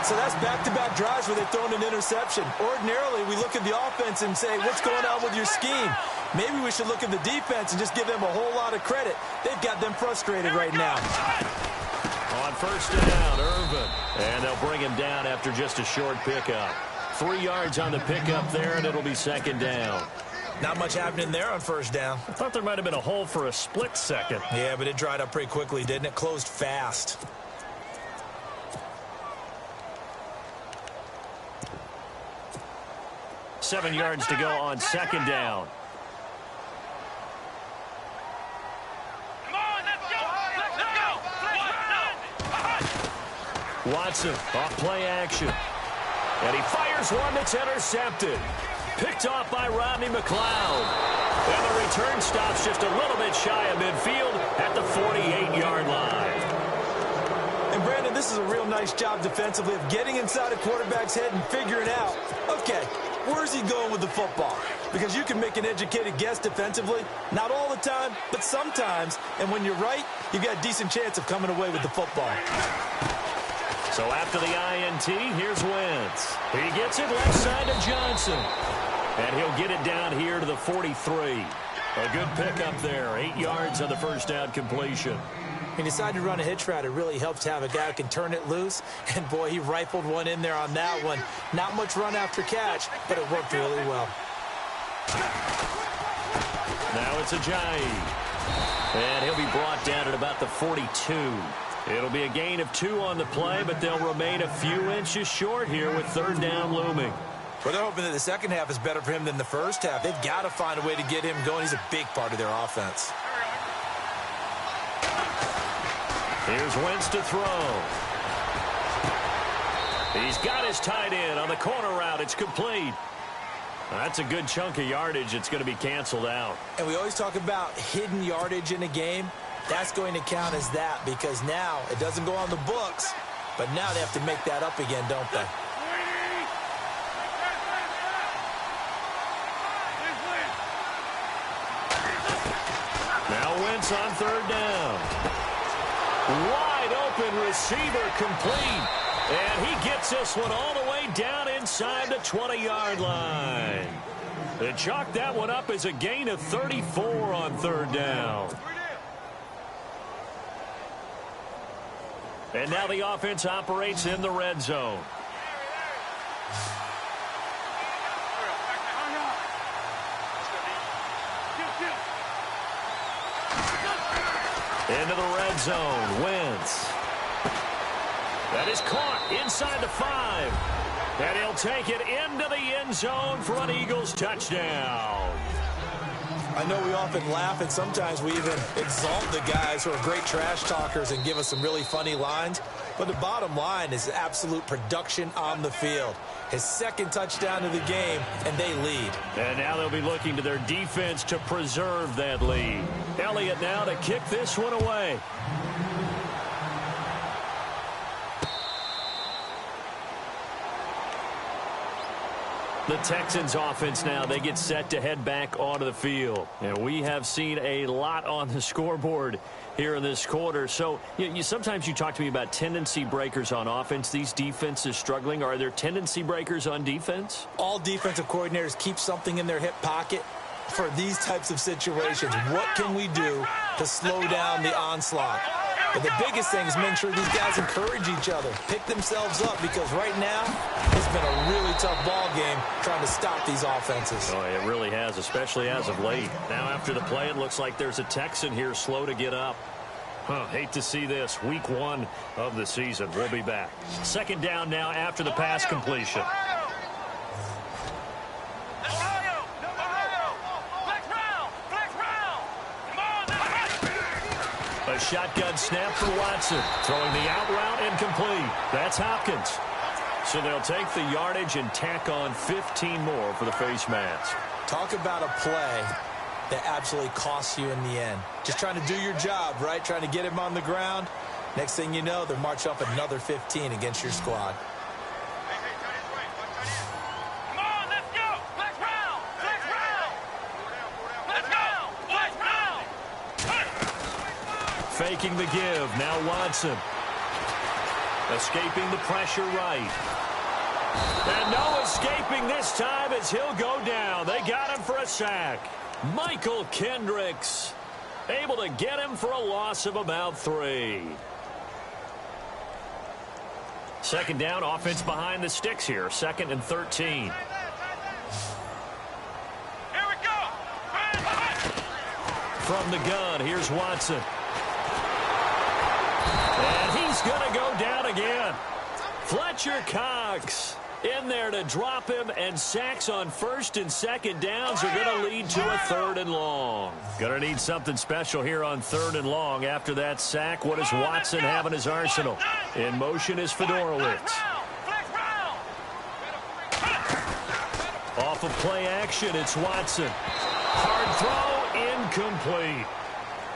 So that's back-to-back drives where they've thrown an interception. Ordinarily, we look at the offense and say, what's going on with your scheme? Maybe we should look at the defense and just give them a whole lot of credit. They've got them frustrated right now. On 1st down, Irvin. And they'll bring him down after just a short pickup. 3 yards on the pickup there, and it'll be 2nd down. Not much happening there on 1st down. I thought there might have been a hole for a split second. Yeah, but it dried up pretty quickly, didn't it? Closed fast. Seven yards to go on 2nd down. Watson off play action. And he fires one that's intercepted. Picked off by Rodney McLeod. And the return stops just a little bit shy of midfield at the 48-yard line. And Brandon, this is a real nice job defensively of getting inside a quarterback's head and figuring out, okay, where's he going with the football? Because you can make an educated guess defensively. Not all the time, but sometimes. And when you're right, you've got a decent chance of coming away with the football. So after the INT, here's Wentz. He gets it left side to Johnson. And he'll get it down here to the 43. A good pickup there. 8 yards on the 1st down completion. He decided to run a hitch route. It really helps to have a guy who can turn it loose. And, boy, he rifled one in there on that one. Not much run after catch, but it worked really well. Now it's Ajayi. And he'll be brought down at about the 42. It'll be a gain of 2 on the play, but they'll remain a few inches short here with 3rd down looming. Well, they're hoping that the second half is better for him than the first half. They've got to find a way to get him going. He's a big part of their offense. Here's Wentz to throw. He's got his tight end on the corner route. It's complete. That's a good chunk of yardage. It's going to be canceled out. And we always talk about hidden yardage in a game. That's going to count as that because now it doesn't go on the books, but now they have to make that up again, don't they? Now Wentz on 3rd down. Wide open receiver complete. And he gets this one all the way down inside the 20-yard line. They chalked that one up as a gain of 34 on 3rd down. And now the offense operates in the red zone. Into the red zone, Wentz. That is caught inside the 5. And he'll take it into the end zone for an Eagles touchdown. I know we often laugh, and sometimes we even exalt the guys who are great trash talkers and give us some really funny lines. But the bottom line is absolute production on the field. His second touchdown of the game, and they lead. And now they'll be looking to their defense to preserve that lead. Elliott now to kick this one away. The Texans offense now, they get set to head back onto the field. And we have seen a lot on the scoreboard here in this quarter. So sometimes you talk to me about tendency breakers on offense. These defenses struggling. Are there tendency breakers on defense? All defensive coordinators keep something in their hip pocket for these types of situations. What can we do to slow down the onslaught? But the biggest thing is making sure these guys encourage each other, pick themselves up, because right now it's been a really tough ball game trying to stop these offenses. Oh, it really has, especially as of late. Now after the play, it looks like there's a Texan here slow to get up. Hate to see this. Week 1 of the season. We'll be back. Second down now after the pass completion. A shotgun snap for Watson. Throwing the out route incomplete. That's Hopkins. So they'll take the yardage and tack on 15 more for the face mask. Talk about a play that absolutely costs you in the end. Just trying to do your job, right? Trying to get him on the ground. Next thing you know, they march up another 15 against your squad. Faking the give. Now Watson. Escaping the pressure right. And no escaping this time as he'll go down. They got him for a sack. Michael Kendricks able to get him for a loss of about 3. Second down, offense behind the sticks here. 2nd and 13. From the gun, here's Watson. And he's going to go down again. Fletcher Cox in there to drop him, and sacks on 1st and 2nd downs are going to lead to a 3rd and long. Going to need something special here on 3rd and long after that sack. What does Watson have in his arsenal? In motion is Fedorowicz. Off of play action, it's Watson. Hard throw, incomplete.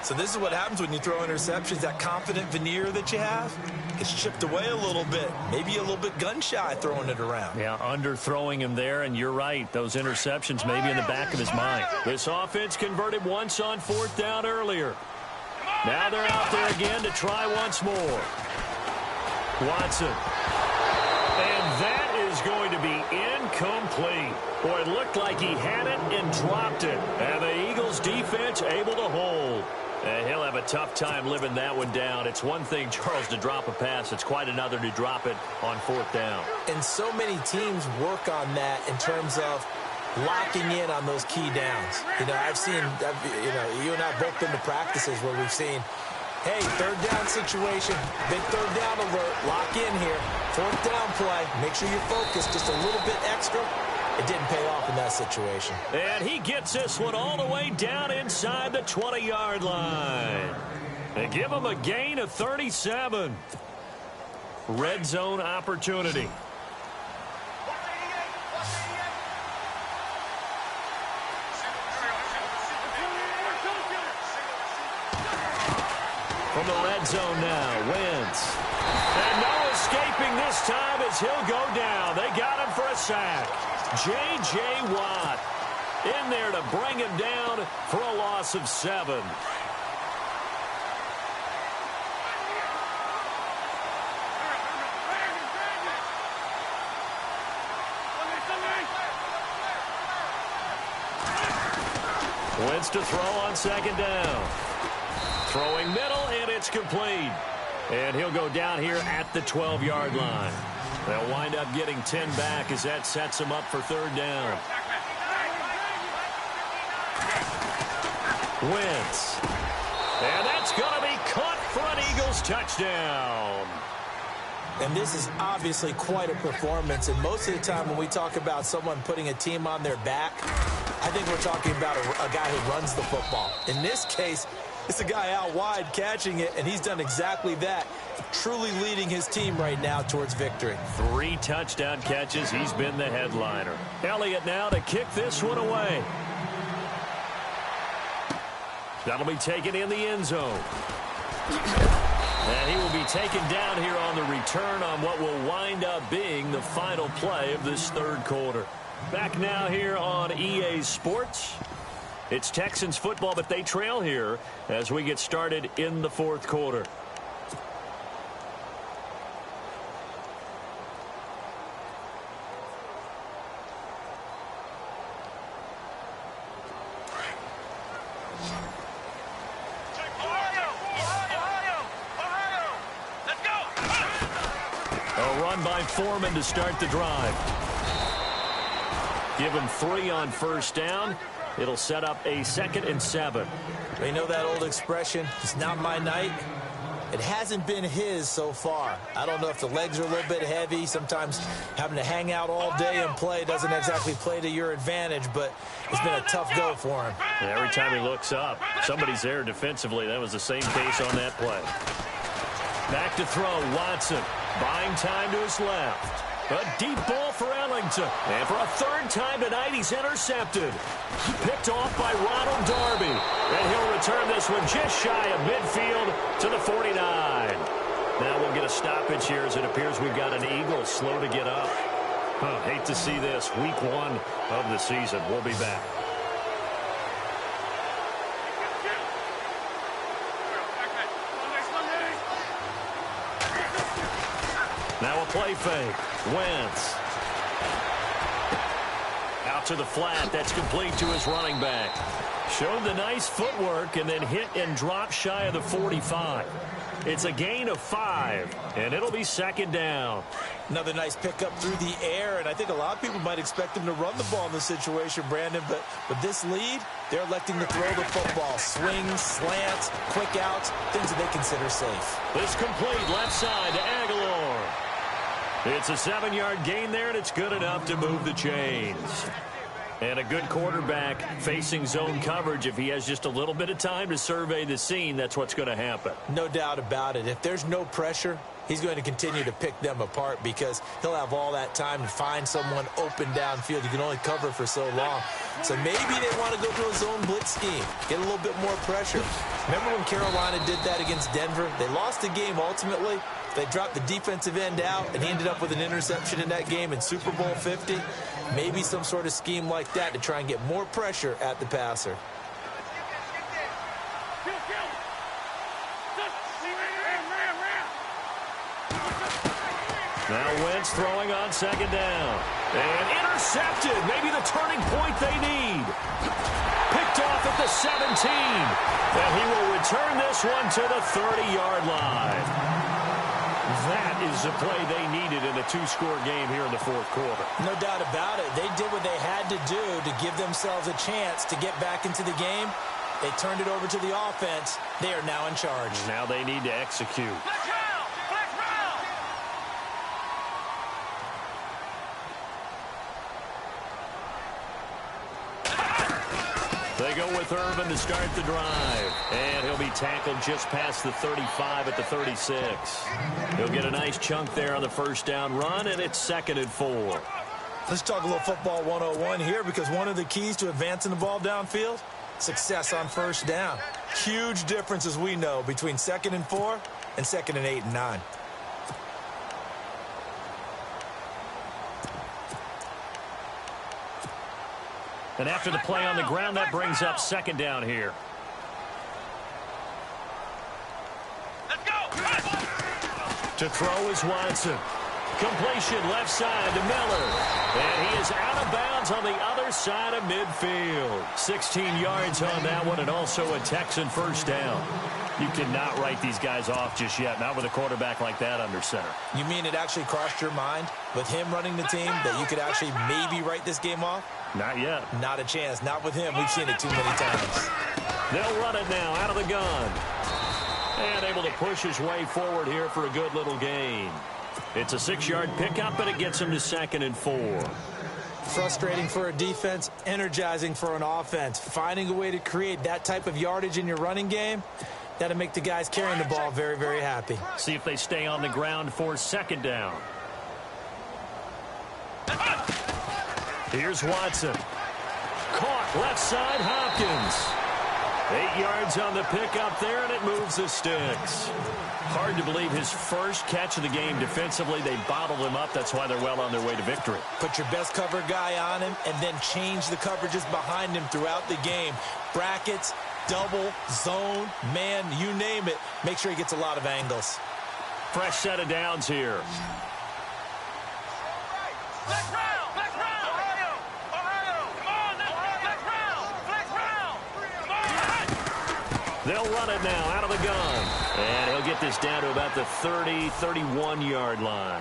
So this is what happens when you throw interceptions. That confident veneer that you have gets chipped away a little bit. Maybe a little bit gun-shy throwing it around. Yeah, underthrowing him there, and you're right. Those interceptions maybe in the back of his mind. This offense converted once on 4th down earlier. Now they're out there again to try once more. Watson. And that is going to be incomplete. Boy, it looked like he had it and dropped it. And the Eagles defense able to hold. And he'll have a tough time living that one down. It's one thing, Charles, to drop a pass. It's quite another to drop it on 4th down. And so many teams work on that in terms of locking in on those key downs. I've seen, you and I both been to practices where we've seen, hey, 3rd down situation, big 3rd down alert, lock in here, 4th down play, make sure you're focused just a little bit extra. It didn't pay off in that situation. And he gets this one all the way down inside the 20-yard line. They give him a gain of 37. Red zone opportunity. From the red zone now, Wentz. And no escaping this time as he'll go down. They got him for a sack. J.J. Watt in there to bring him down for a loss of 7. Wentz to throw on 2nd down. Throwing middle, and it's complete. And he'll go down here at the 12-yard line. They'll wind up getting 10 back as that sets him up for 3rd down. Wentz. And that's going to be caught for an Eagles touchdown. And this is obviously quite a performance. And most of the time when we talk about someone putting a team on their back, I think we're talking about a guy who runs the football. In this case, It's a guy out wide catching it, and he's done exactly that, truly leading his team right now towards victory. 3 touchdown catches. He's been the headliner. Elliott now to kick this one away. That'll be taken in the end zone. And he will be taken down here on the return on what will wind up being the final play of this third quarter. Back now here on EA Sports. It's Texans football, but they trail here as we get started in the fourth quarter. A run by Foreman to start the drive. Give him 3 on first down. It'll set up a 2nd and 7. You know that old expression, it's not my night? It hasn't been his so far. I don't know if the legs are a little bit heavy. Sometimes having to hang out all day and play doesn't exactly play to your advantage, but it's been a tough go for him. Every time he looks up, somebody's there defensively. That was the same case on that play. Back to throw, Watson. Buying time to his left. A deep ball for Ellington. And for a 3rd time tonight, he's intercepted. Picked off by Ronald Darby. And he'll return this one just shy of midfield to the 49. Now we'll get a stoppage here as it appears we've got an Eagle slow to get up. Hate to see this. Week 1 of the season. We'll be back. Now a play fake. Wentz. Out to the flat. That's complete to his running back. Showed the nice footwork and then hit and drop shy of the 45. It's a gain of 5, and it'll be 2nd down. Another nice pickup through the air, and I think a lot of people might expect him to run the ball in this situation, Brandon, but with this lead, they're electing to throw the football. Swings, slants, quick outs, things that they consider safe. This complete left side to Aguilar. It's a 7-yard gain there, and it's good enough to move the chains. And a good quarterback facing zone coverage. If he has just a little bit of time to survey the scene, that's what's going to happen. No doubt about it. If there's no pressure, he's going to continue to pick them apart because he'll have all that time to find someone open downfield. You can only cover for so long. So maybe they want to go to a zone blitz scheme, get a little bit more pressure. Remember when Carolina did that against Denver? They lost the game ultimately. They dropped the defensive end out, and he ended up with an interception in that game in Super Bowl 50. Maybe some sort of scheme like that to try and get more pressure at the passer. Now Wentz throwing on 2nd down. And intercepted. Maybe the turning point they need. Picked off at the 17. And he will return this one to the 30-yard line. That is the play they needed in a 2-score game here in the fourth quarter. No doubt about it. They did what they had to do to give themselves a chance to get back into the game. They turned it over to the offense. They are now in charge. Now they need to execute. They go with Irvin to start the drive. And he'll be tackled just past the 35 at the 36. He'll get a nice chunk there on the first down run, and it's 2nd and 4. Let's talk a little football 101 here because one of the keys to advancing the ball downfield, success on first down. Huge difference, as we know, between 2nd and 4 and 2nd and 8 and 9. And after the play on the ground, that brings up 2nd down here. Let's go. To throw is Watson. Completion left side to Miller. And he is out of bounds on the other side of midfield. 16 yards on that one, and also a Texan first down. You cannot write these guys off just yet, not with a quarterback like that under center. You mean it actually crossed your mind with him running the team that you could actually maybe write this game off? Not yet. Not a chance. Not with him. We've seen it too many times. They'll run it now out of the gun. And able to push his way forward here for a good little gain. It's a 6-yard pickup, but it gets him to 2nd and 4. Frustrating for a defense, energizing for an offense. Finding a way to create that type of yardage in your running game, that'll make the guys carrying the ball very, very happy. See if they stay on the ground for second down. Here's Watson. Caught left side, Hopkins. 8 yards on the pickup there, and it moves the sticks. Hard to believe his first catch of the game defensively. They bottled him up. That's why they're well on their way to victory. Put your best cover guy on him and then change the coverages behind him throughout the game. Brackets, double, zone, man, you name it. Make sure he gets a lot of angles. Fresh set of downs here. Flex round! Flex round! Ohio! Ohio! Come on! Flex round! Flex round! Come on! They'll run it now out of the gun. And he'll get this down to about the 30, 31-yard line.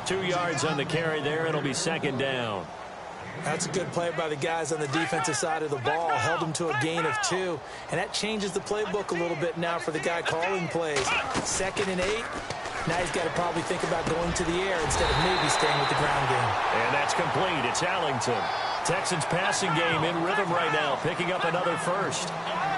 2 yards on the carry there. It'll be second down. That's a good play by the guys on the defensive side of the ball. Held them to a gain of 2. And that changes the playbook a little bit now for the guy calling plays. 2nd and 8. Now he's got to probably think about going to the air instead of maybe staying with the ground game. And that's complete. It's Allington. Texans passing game in rhythm right now, picking up another first.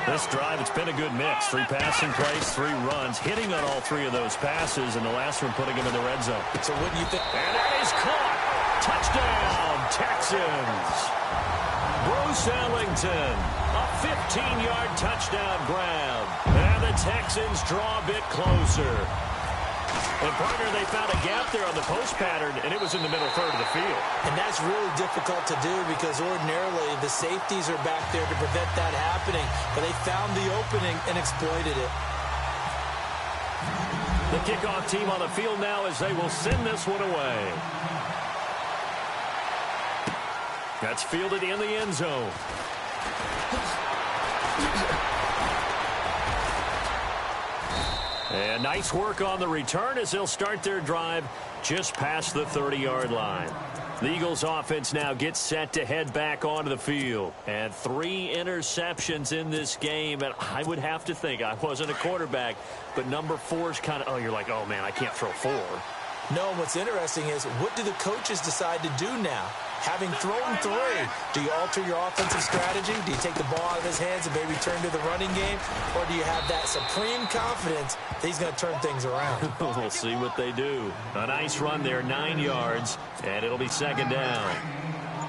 This drive, it's been a good mix. 3 passing plays, 3 runs, hitting on all 3 of those passes, and the last one putting him in the red zone. So what do you think? And that is caught. Touchdown, Texans. Bruce Allington, a 15-yard touchdown grab. And the Texans draw a bit closer. And, partner, they found a gap there on the post pattern, and it was in the middle third of the field. And that's really difficult to do because ordinarily the safeties are back there to prevent that happening. But they found the opening and exploited it. The kickoff team on the field now as they will send this one away. That's fielded in the end zone. And nice work on the return as they'll start their drive just past the 30-yard line. The Eagles offense now gets set to head back onto the field. And 3 interceptions in this game. And I would have to think, I wasn't a quarterback, but number 4 is kind of, oh, you're like, oh, man, I can't throw 4. No, what's interesting is what do the coaches decide to do now? Having thrown 3, do you alter your offensive strategy? Do you take the ball out of his hands and maybe turn to the running game? Or do you have that supreme confidence that he's going to turn things around? We'll see what they do. A nice run there, 9 yards, and it'll be second down.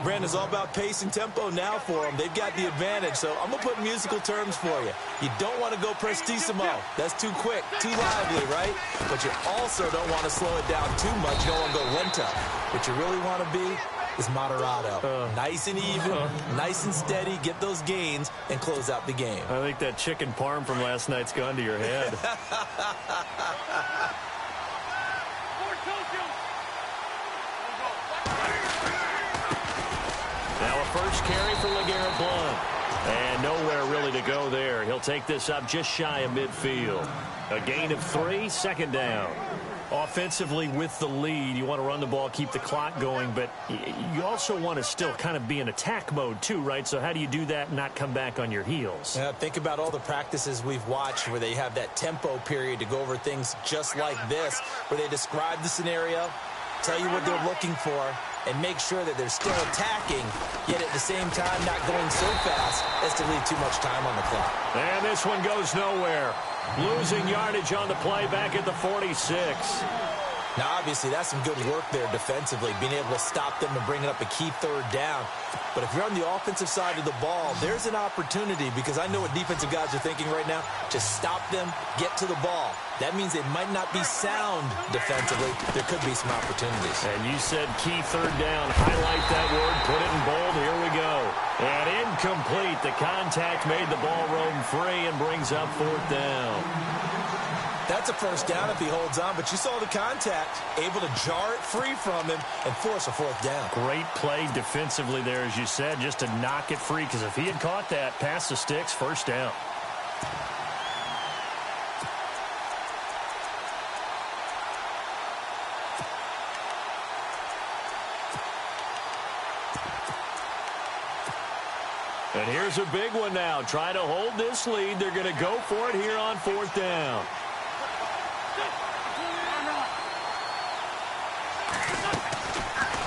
Brandon, it's all about pace and tempo now for them. They've got the advantage, so I'm going to put musical terms for you. You don't want to go prestissimo. That's too quick, too lively, right? But you also don't want to slow it down too much. You don't want to go lento. What you really want to be is moderato. Nice and even, nice and steady, get those gains, and close out the game. I think that chicken parm from last night's gone to your head. Now a first carry for LeGarrette Blount. And nowhere really to go there. He'll take this up just shy of midfield. A gain of 3, second down. Offensively with the lead, you want to run the ball, keep the clock going, but you also want to still kind of be in attack mode too, right? So how do you do that and not come back on your heels? Think about all the practices we've watched where they have that tempo period to go over things just like this, where they describe the scenario, tell you what they're looking for, and make sure that they're still attacking, yet at the same time not going so fast as to leave too much time on the clock. And this one goes nowhere. Losing yardage on the play back at the 46. Now, obviously, that's some good work there defensively, being able to stop them and bringing up a key third down. But if you're on the offensive side of the ball, there's an opportunity because I know what defensive guys are thinking right now. Just stop them, get to the ball. That means they might not be sound defensively. There could be some opportunities. And you said key third down. Highlight that word, put it in bold. Here we go. And incomplete. The contact made the ball roam free and brings up 4th down. That's a first down if he holds on, but you saw the contact, able to jar it free from him and force a 4th down. Great play defensively there, as you said, just to knock it free, because if he had caught that, past the sticks, first down. And here's a big one now. Trying to hold this lead. They're going to go for it here on 4th down.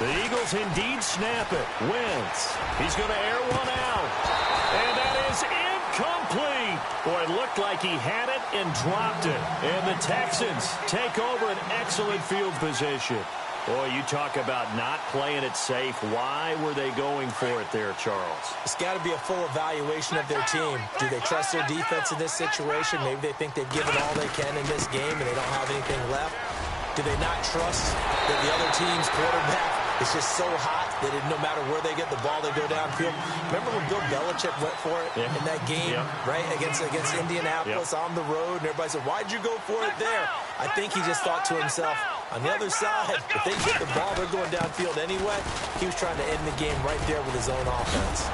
The Eagles indeed snap it. Wentz. He's going to air one out. And that is incomplete. Boy, it looked like he had it and dropped it. And the Texans take over an excellent field position. Boy, you talk about not playing it safe. Why were they going for it there, Charles? It's got to be a full evaluation of their team. Do they trust their defense in this situation? Maybe they think they've given all they can in this game and they don't have anything left. Do they not trust that the other team's quarterback is just so hot that no matter where they get the ball, they go downfield? Remember when Bill Belichick went for it in that game, right, against Indianapolis on the road, and everybody said, why'd you go for it there? I think he just thought to himself, on the other side, if they get the ball, they're going downfield anyway. He was trying to end the game right there with his own offense.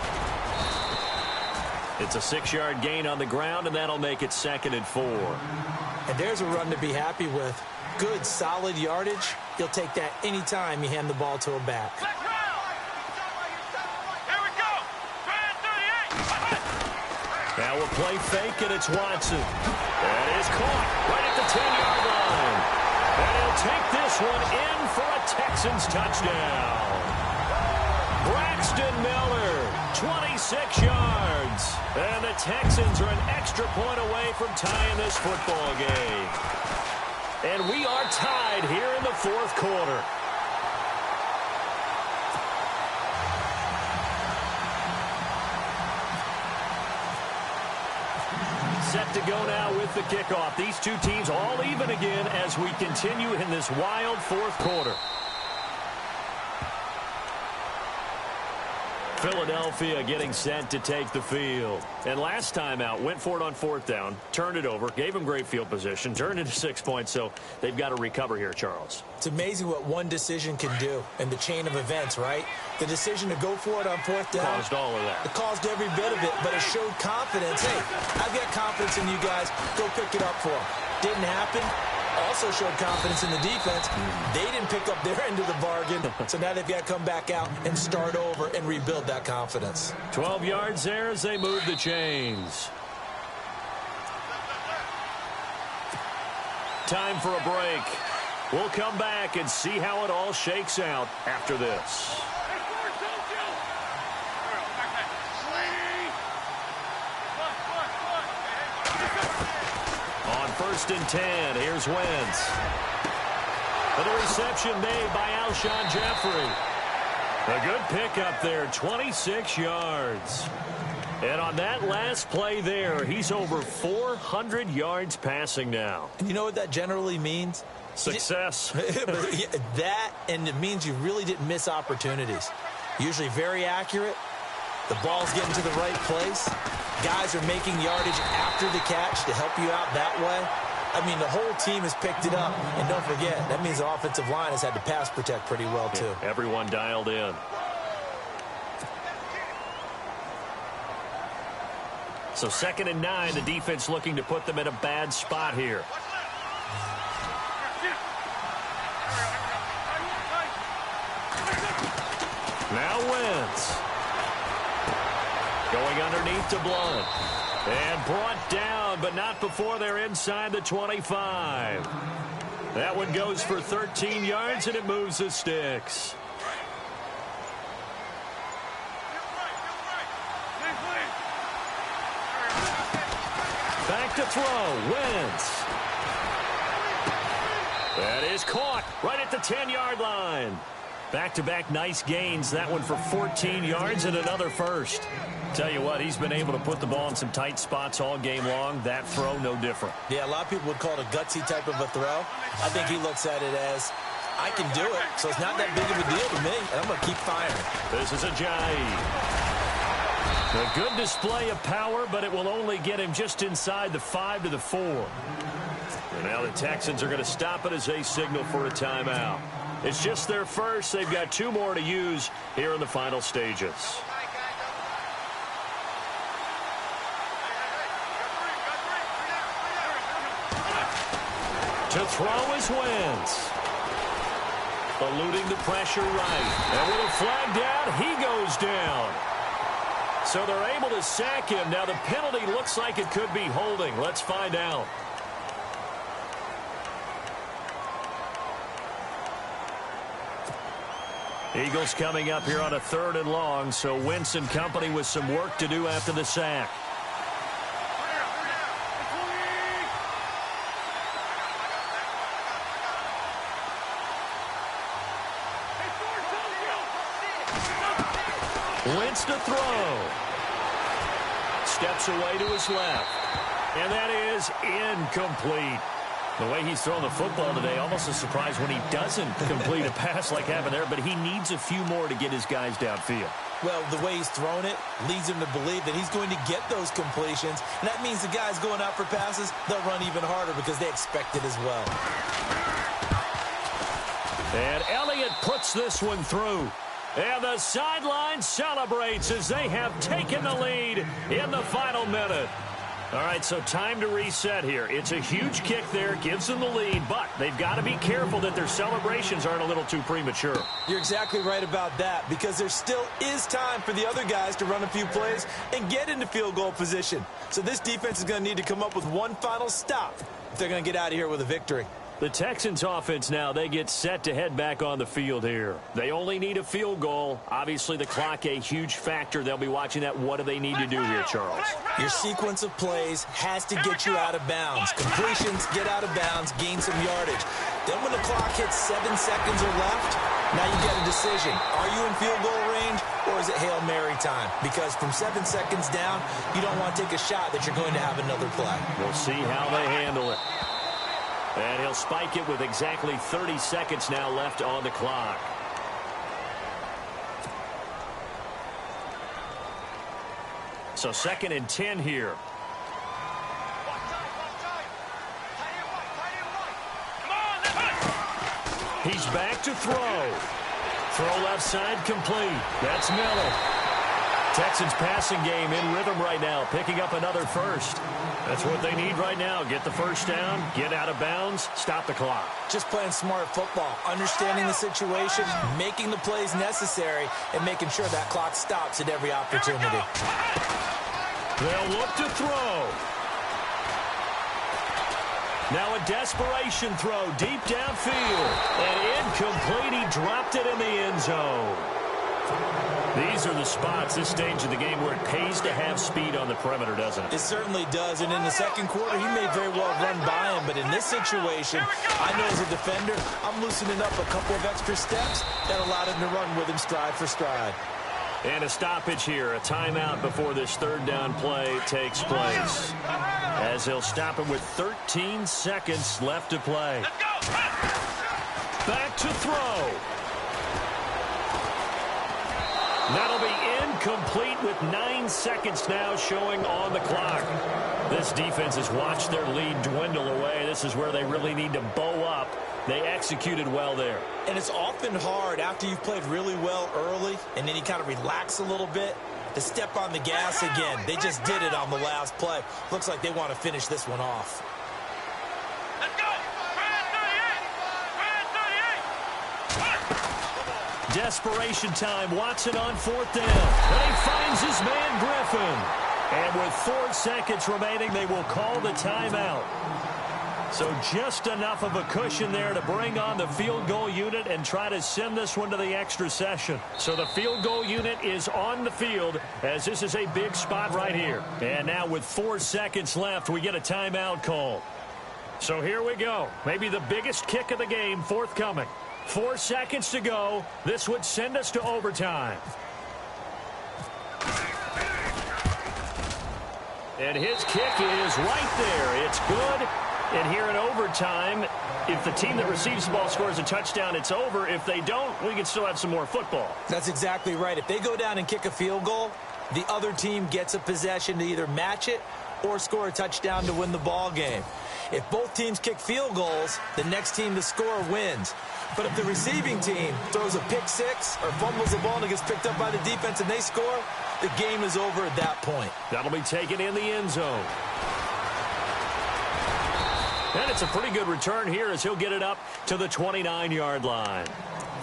It's a 6-yard gain on the ground, and that'll make it 2nd and 4. And there's a run to be happy with. Good, solid yardage. He'll take that anytime you hand the ball to a back. Here we go. Now we'll play fake, and it's Watson. That is caught right at the 10-yard line. And he'll take this one in for a Texans touchdown. Braxton Miller, 26 yards. And the Texans are an extra point away from tying this football game. And we are tied here in the 4th quarter. Set to go now with the kickoff. These two teams all even again as we continue in this wild 4th quarter. Philadelphia getting set to take the field. And last time out, went for it on 4th down, turned it over, gave them great field position, turned it to 6 points, so they've got to recover here, Charles. It's amazing what one decision can do in the chain of events, right? The decision to go for it on 4th down. Caused all of that. It caused every bit of it, but it showed confidence. Hey, I've got confidence in you guys. Go pick it up for them. Didn't happen. Also showed confidence in the defense. They didn't pick up their end of the bargain, so now they've got to come back out and start over and rebuild that confidence. 12 yards there as they move the chains. Time for a break. We'll come back and see how it all shakes out after this. On 1st and 10, here's Wentz. And the reception made by Alshon Jeffrey. A good pickup there, 26 yards. And on that last play there, he's over 400 yards passing now. And you know what that generally means? Success. That, and it means you really didn't miss opportunities. Usually very accurate. The ball's getting to the right place. Guys are making yardage after the catch to help you out that way. I mean, the whole team has picked it up. And don't forget, that means the offensive line has had to pass protect pretty well, too. Yeah, everyone dialed in. So 2nd and 9, the defense looking to put them in a bad spot here. Now Wentz. Going underneath to Blunt. And brought down, but not before they're inside the 25. That one goes for 13 yards, and it moves the sticks. Back to throw. Wentz. That is caught right at the 10-yard line. Back-to-back nice gains. That one for 14 yards and another first. Tell you what, he's been able to put the ball in some tight spots all game long. That throw, no different. Yeah, a lot of people would call it a gutsy type of a throw. I think he looks at it as, I can do it, so it's not that big of a deal to me, and I'm going to keep firing. This is Ajayi. A good display of power, but it will only get him just inside the 5 to the 4. And now the Texans are going to stop it as they signal for a timeout. It's just their first. They've got 2 more to use here in the final stages. To throw is Wentz. Eluding the pressure right. And with a flag down, he goes down. So they're able to sack him. Now the penalty looks like it could be holding. Let's find out. Eagles coming up here on a 3rd and long, so Wentz and company with some work to do after the sack. Wentz to throw. Steps away to his left. And that is incomplete. The way he's thrown the football today, almost a surprise when he doesn't complete a pass like happened there, but he needs a few more to get his guys downfield. Well, the way he's thrown it leads him to believe that he's going to get those completions, and that means the guys going out for passes, they'll run even harder because they expect it as well. And Elliott puts this one through. And the sideline celebrates as they have taken the lead in the final minute. All right, so time to reset here. It's a huge kick there, gives them the lead, but they've got to be careful that their celebrations aren't a little too premature. You're exactly right about that, because there still is time for the other guys to run a few plays and get into field goal position. So this defense is going to need to come up with one final stop if they're going to get out of here with a victory. The Texans offense now, they get set to head back on the field here. They only need a field goal. Obviously, the clock a huge factor. They'll be watching that. What do they need to do here, Charles? Your sequence of plays has to get you out of bounds. Completions, get out of bounds, gain some yardage. Then when the clock hits 7 seconds or left, now you get a decision. Are you in field goal range or is it Hail Mary time? Because from 7 seconds down, you don't want to take a shot that you're going to have another play. We'll see how they handle it. And he'll spike it with exactly 30 seconds now left on the clock. So 2nd and 10 here. He's back to throw. Throw left side complete. That's Miller. Texans passing game in rhythm right now, picking up another first. That's what they need right now. Get the first down, get out of bounds, stop the clock. Just playing smart football, understanding the situation, making the plays necessary, and making sure that clock stops at every opportunity. They'll look to throw. Now a desperation throw deep downfield. And incomplete. He dropped it in the end zone. These are the spots, this stage of the game, where it pays to have speed on the perimeter, doesn't it? It certainly does, and in the second quarter, he may very well run by him, but in this situation, I know as a defender, I'm loosening up a couple of extra steps that allowed him to run with him stride for stride. And a stoppage here, a timeout before this 3rd down play takes place. As he'll stop him with 13 seconds left to play. Back to throw. That'll be incomplete with 9 seconds now showing on the clock. This defense has watched their lead dwindle away. This is where they really need to bow up. They executed well there. And it's often hard after you've played really well early and then you kind of relax a little bit to step on the gas again. They just did it on the last play. Looks like they want to finish this one off. Desperation time. Watson on 4th down. And he finds his man Griffin. And with 4 seconds remaining, they will call the timeout. So just enough of a cushion there to bring on the field goal unit and try to send this one to the extra session. So the field goal unit is on the field as this is a big spot right here. And now with 4 seconds left, we get a timeout call. So here we go. Maybe the biggest kick of the game forthcoming. 4 seconds to go. This would send us to overtime. And his kick is right there. It's good. And here in overtime, if the team that receives the ball scores a touchdown, it's over. If they don't, we can still have some more football. That's exactly right. If they go down and kick a field goal, the other team gets a possession to either match it or score a touchdown to win the ball game. If both teams kick field goals, the next team to score wins. But if the receiving team throws a pick six or fumbles the ball and it gets picked up by the defense and they score, the game is over at that point. That'll be taken in the end zone. And it's a pretty good return here as he'll get it up to the 29-yard line.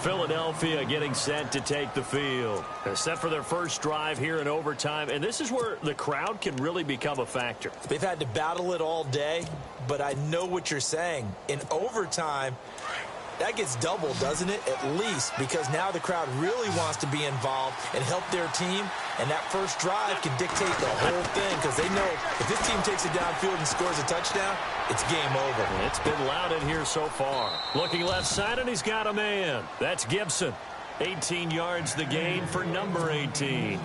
Philadelphia getting set to take the field. They're set for their first drive here in overtime, and this is where the crowd can really become a factor. They've had to battle it all day, but I know what you're saying. In overtime, That gets doubled, doesn't it? At least, because now the crowd really wants to be involved and help their team, and that first drive can dictate the whole thing because they know if this team takes it downfield and scores a touchdown, it's game over. It's been loud in here so far. Looking left side, and he's got a man. That's Gibson. 18 yards the gain for number 18.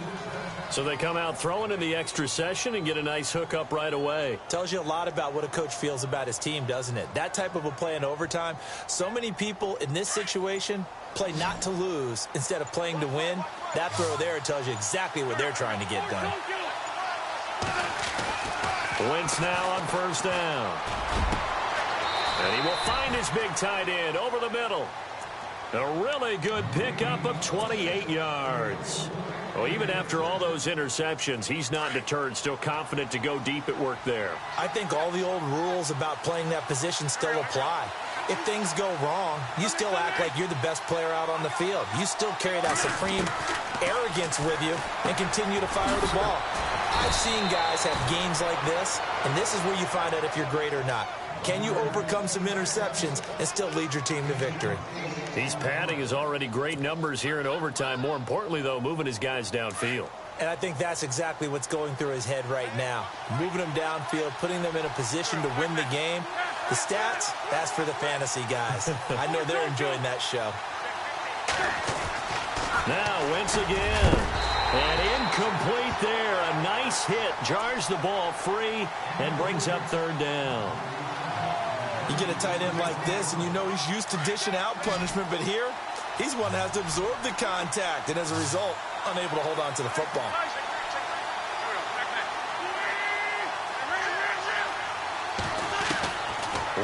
So they come out throwing in the extra session and get a nice hookup right away. Tells you a lot about what a coach feels about his team, doesn't it? That type of a play in overtime, so many people in this situation play not to lose instead of playing to win. That throw there tells you exactly what they're trying to get done. Wentz now on first down. And he will find his big tight end over the middle. A really good pickup of 28 yards. Well, even after all those interceptions, he's not deterred, still confident to go deep at work there. I think all the old rules about playing that position still apply. If things go wrong, you still act like you're the best player out on the field. You still carry that supreme arrogance with you and continue to fire the ball. I've seen guys have games like this, and this is where you find out if you're great or not. Can you overcome some interceptions and still lead your team to victory? He's padding his already great numbers here in overtime. More importantly, though, moving his guys downfield. And I think that's exactly what's going through his head right now. Moving them downfield, putting them in a position to win the game. The stats, that's for the fantasy guys. I know they're enjoying that show. Now, Wentz again. And incomplete there. A nice hit. Jars the ball free and brings up third down. You get a tight end like this, and you know he's used to dishing out punishment, but here, he's one that has to absorb the contact, and as a result, unable to hold on to the football.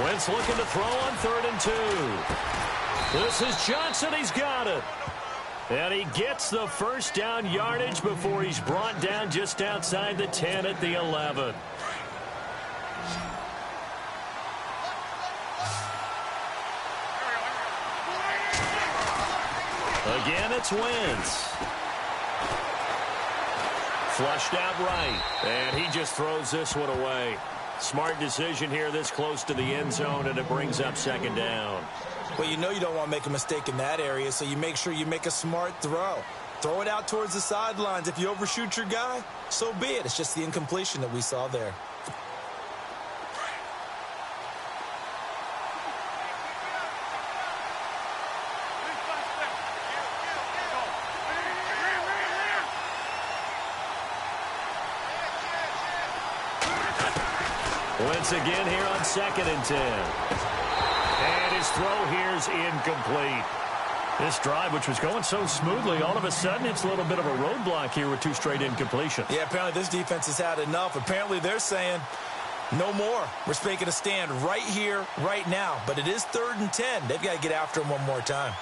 Wentz looking to throw on 3rd and 2. This is Johnson. He's got it. And he gets the first down yardage before he's brought down just outside the 10 at the 11. Again, it's Wentz. Flushed out right. And he just throws this one away. Smart decision here this close to the end zone, and it brings up 2nd down. Well, you know you don't want to make a mistake in that area, so you make sure you make a smart throw. Throw it out towards the sidelines. If you overshoot your guy, so be it. It's just the incompletion that we saw there. Wentz again here on 2nd and 10. And his throw here's incomplete. This drive, which was going so smoothly, all of a sudden it's a little bit of a roadblock here with 2 straight incompletions. Yeah, apparently this defense has had enough. Apparently they're saying no more. We're making a stand right here, right now. But it is 3rd and 10. They've got to get after him one more time.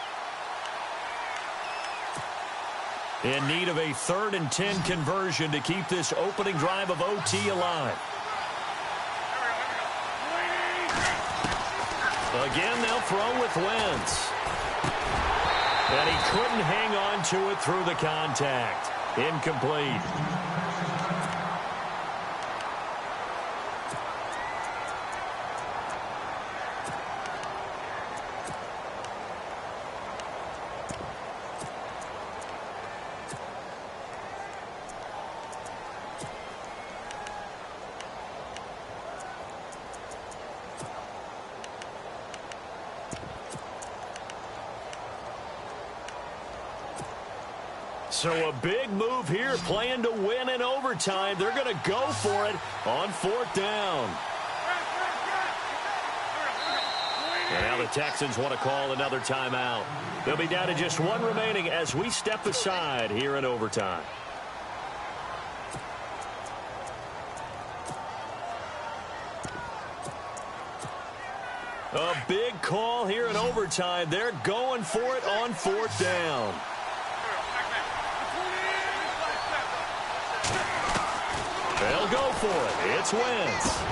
In need of a 3rd and 10 conversion to keep this opening drive of OT alive. Again, they'll throw with Wentz. And he couldn't hang on to it through the contact. Incomplete. So a big move here, playing to win in overtime. They're going to go for it on 4th down. And now the Texans want to call another timeout. They'll be down to just 1 remaining as we step aside here in overtime. A big call here in overtime. They're going for it on 4th down. They'll go for it. It's Wentz.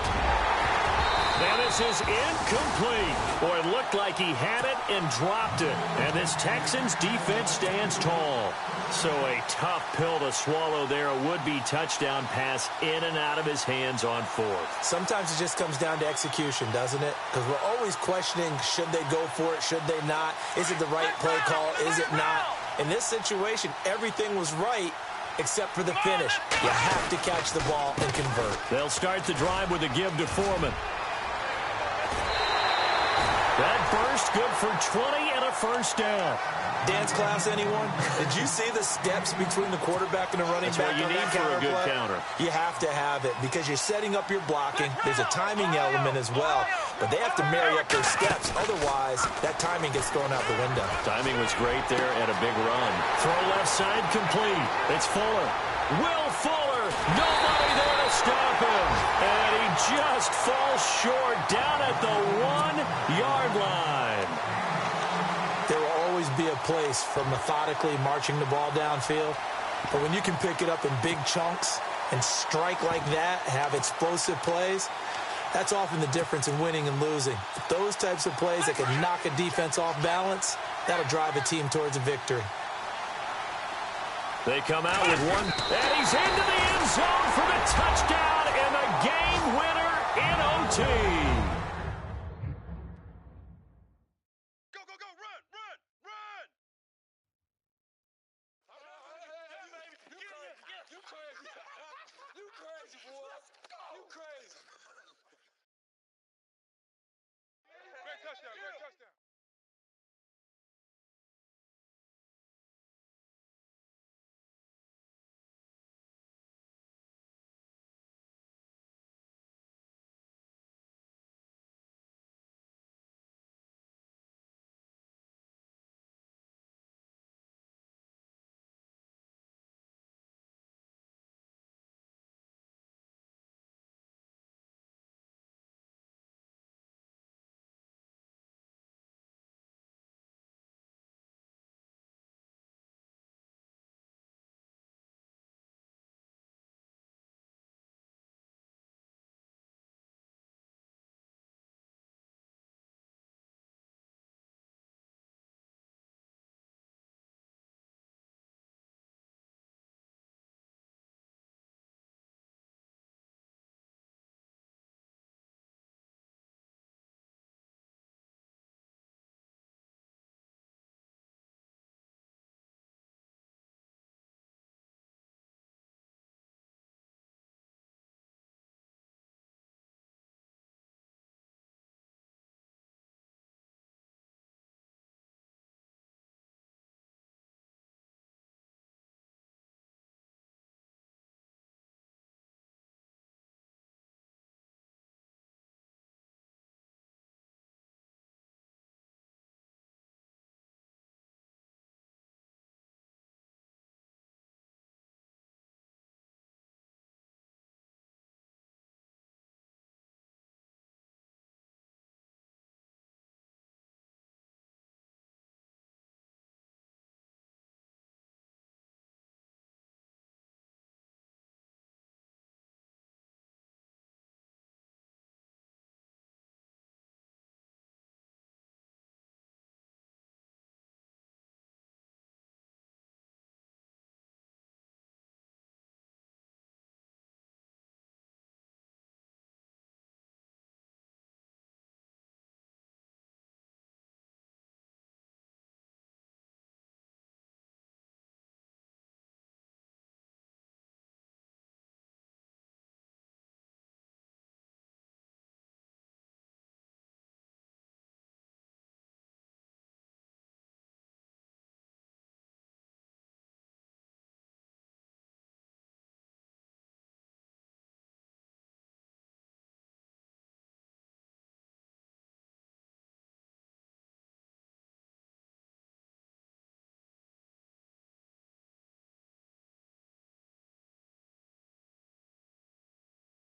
And this is incomplete. Boy, it looked like he had it and dropped it. And this Texans defense stands tall. So a tough pill to swallow there. A would-be touchdown pass in and out of his hands on fourth. Sometimes it just comes down to execution, doesn't it? Because we're always questioning, should they go for it, should they not? Is it the right play call, is it not? In this situation, everything was right except for the finish. You have to catch the ball and convert. They'll start the drive with a give to Foreman. That burst good for 20 and a first down. Dance class, anyone? Did you see the steps between the quarterback and the running back? That's what you need for a good counter. You have to have it because you're setting up your blocking. There's a timing element as well, but they have to marry up their steps. Otherwise, that timing gets thrown out the window. Timing was great there and a big run. Throw left side complete. It's Fuller. Will Fuller. Nobody there to stop him. And he just falls short down at the 1-yard line. There will always be a place for methodically marching the ball downfield. But when you can pick it up in big chunks and strike like that, have explosive plays, that's often the difference in winning and losing. Those types of plays that can knock a defense off balance, that'll drive a team towards a victory. They come out with one, and he's into the end zone for the touchdown and the game winner in OT. You crazy, boy. You crazy. Great touchdown, great touchdown.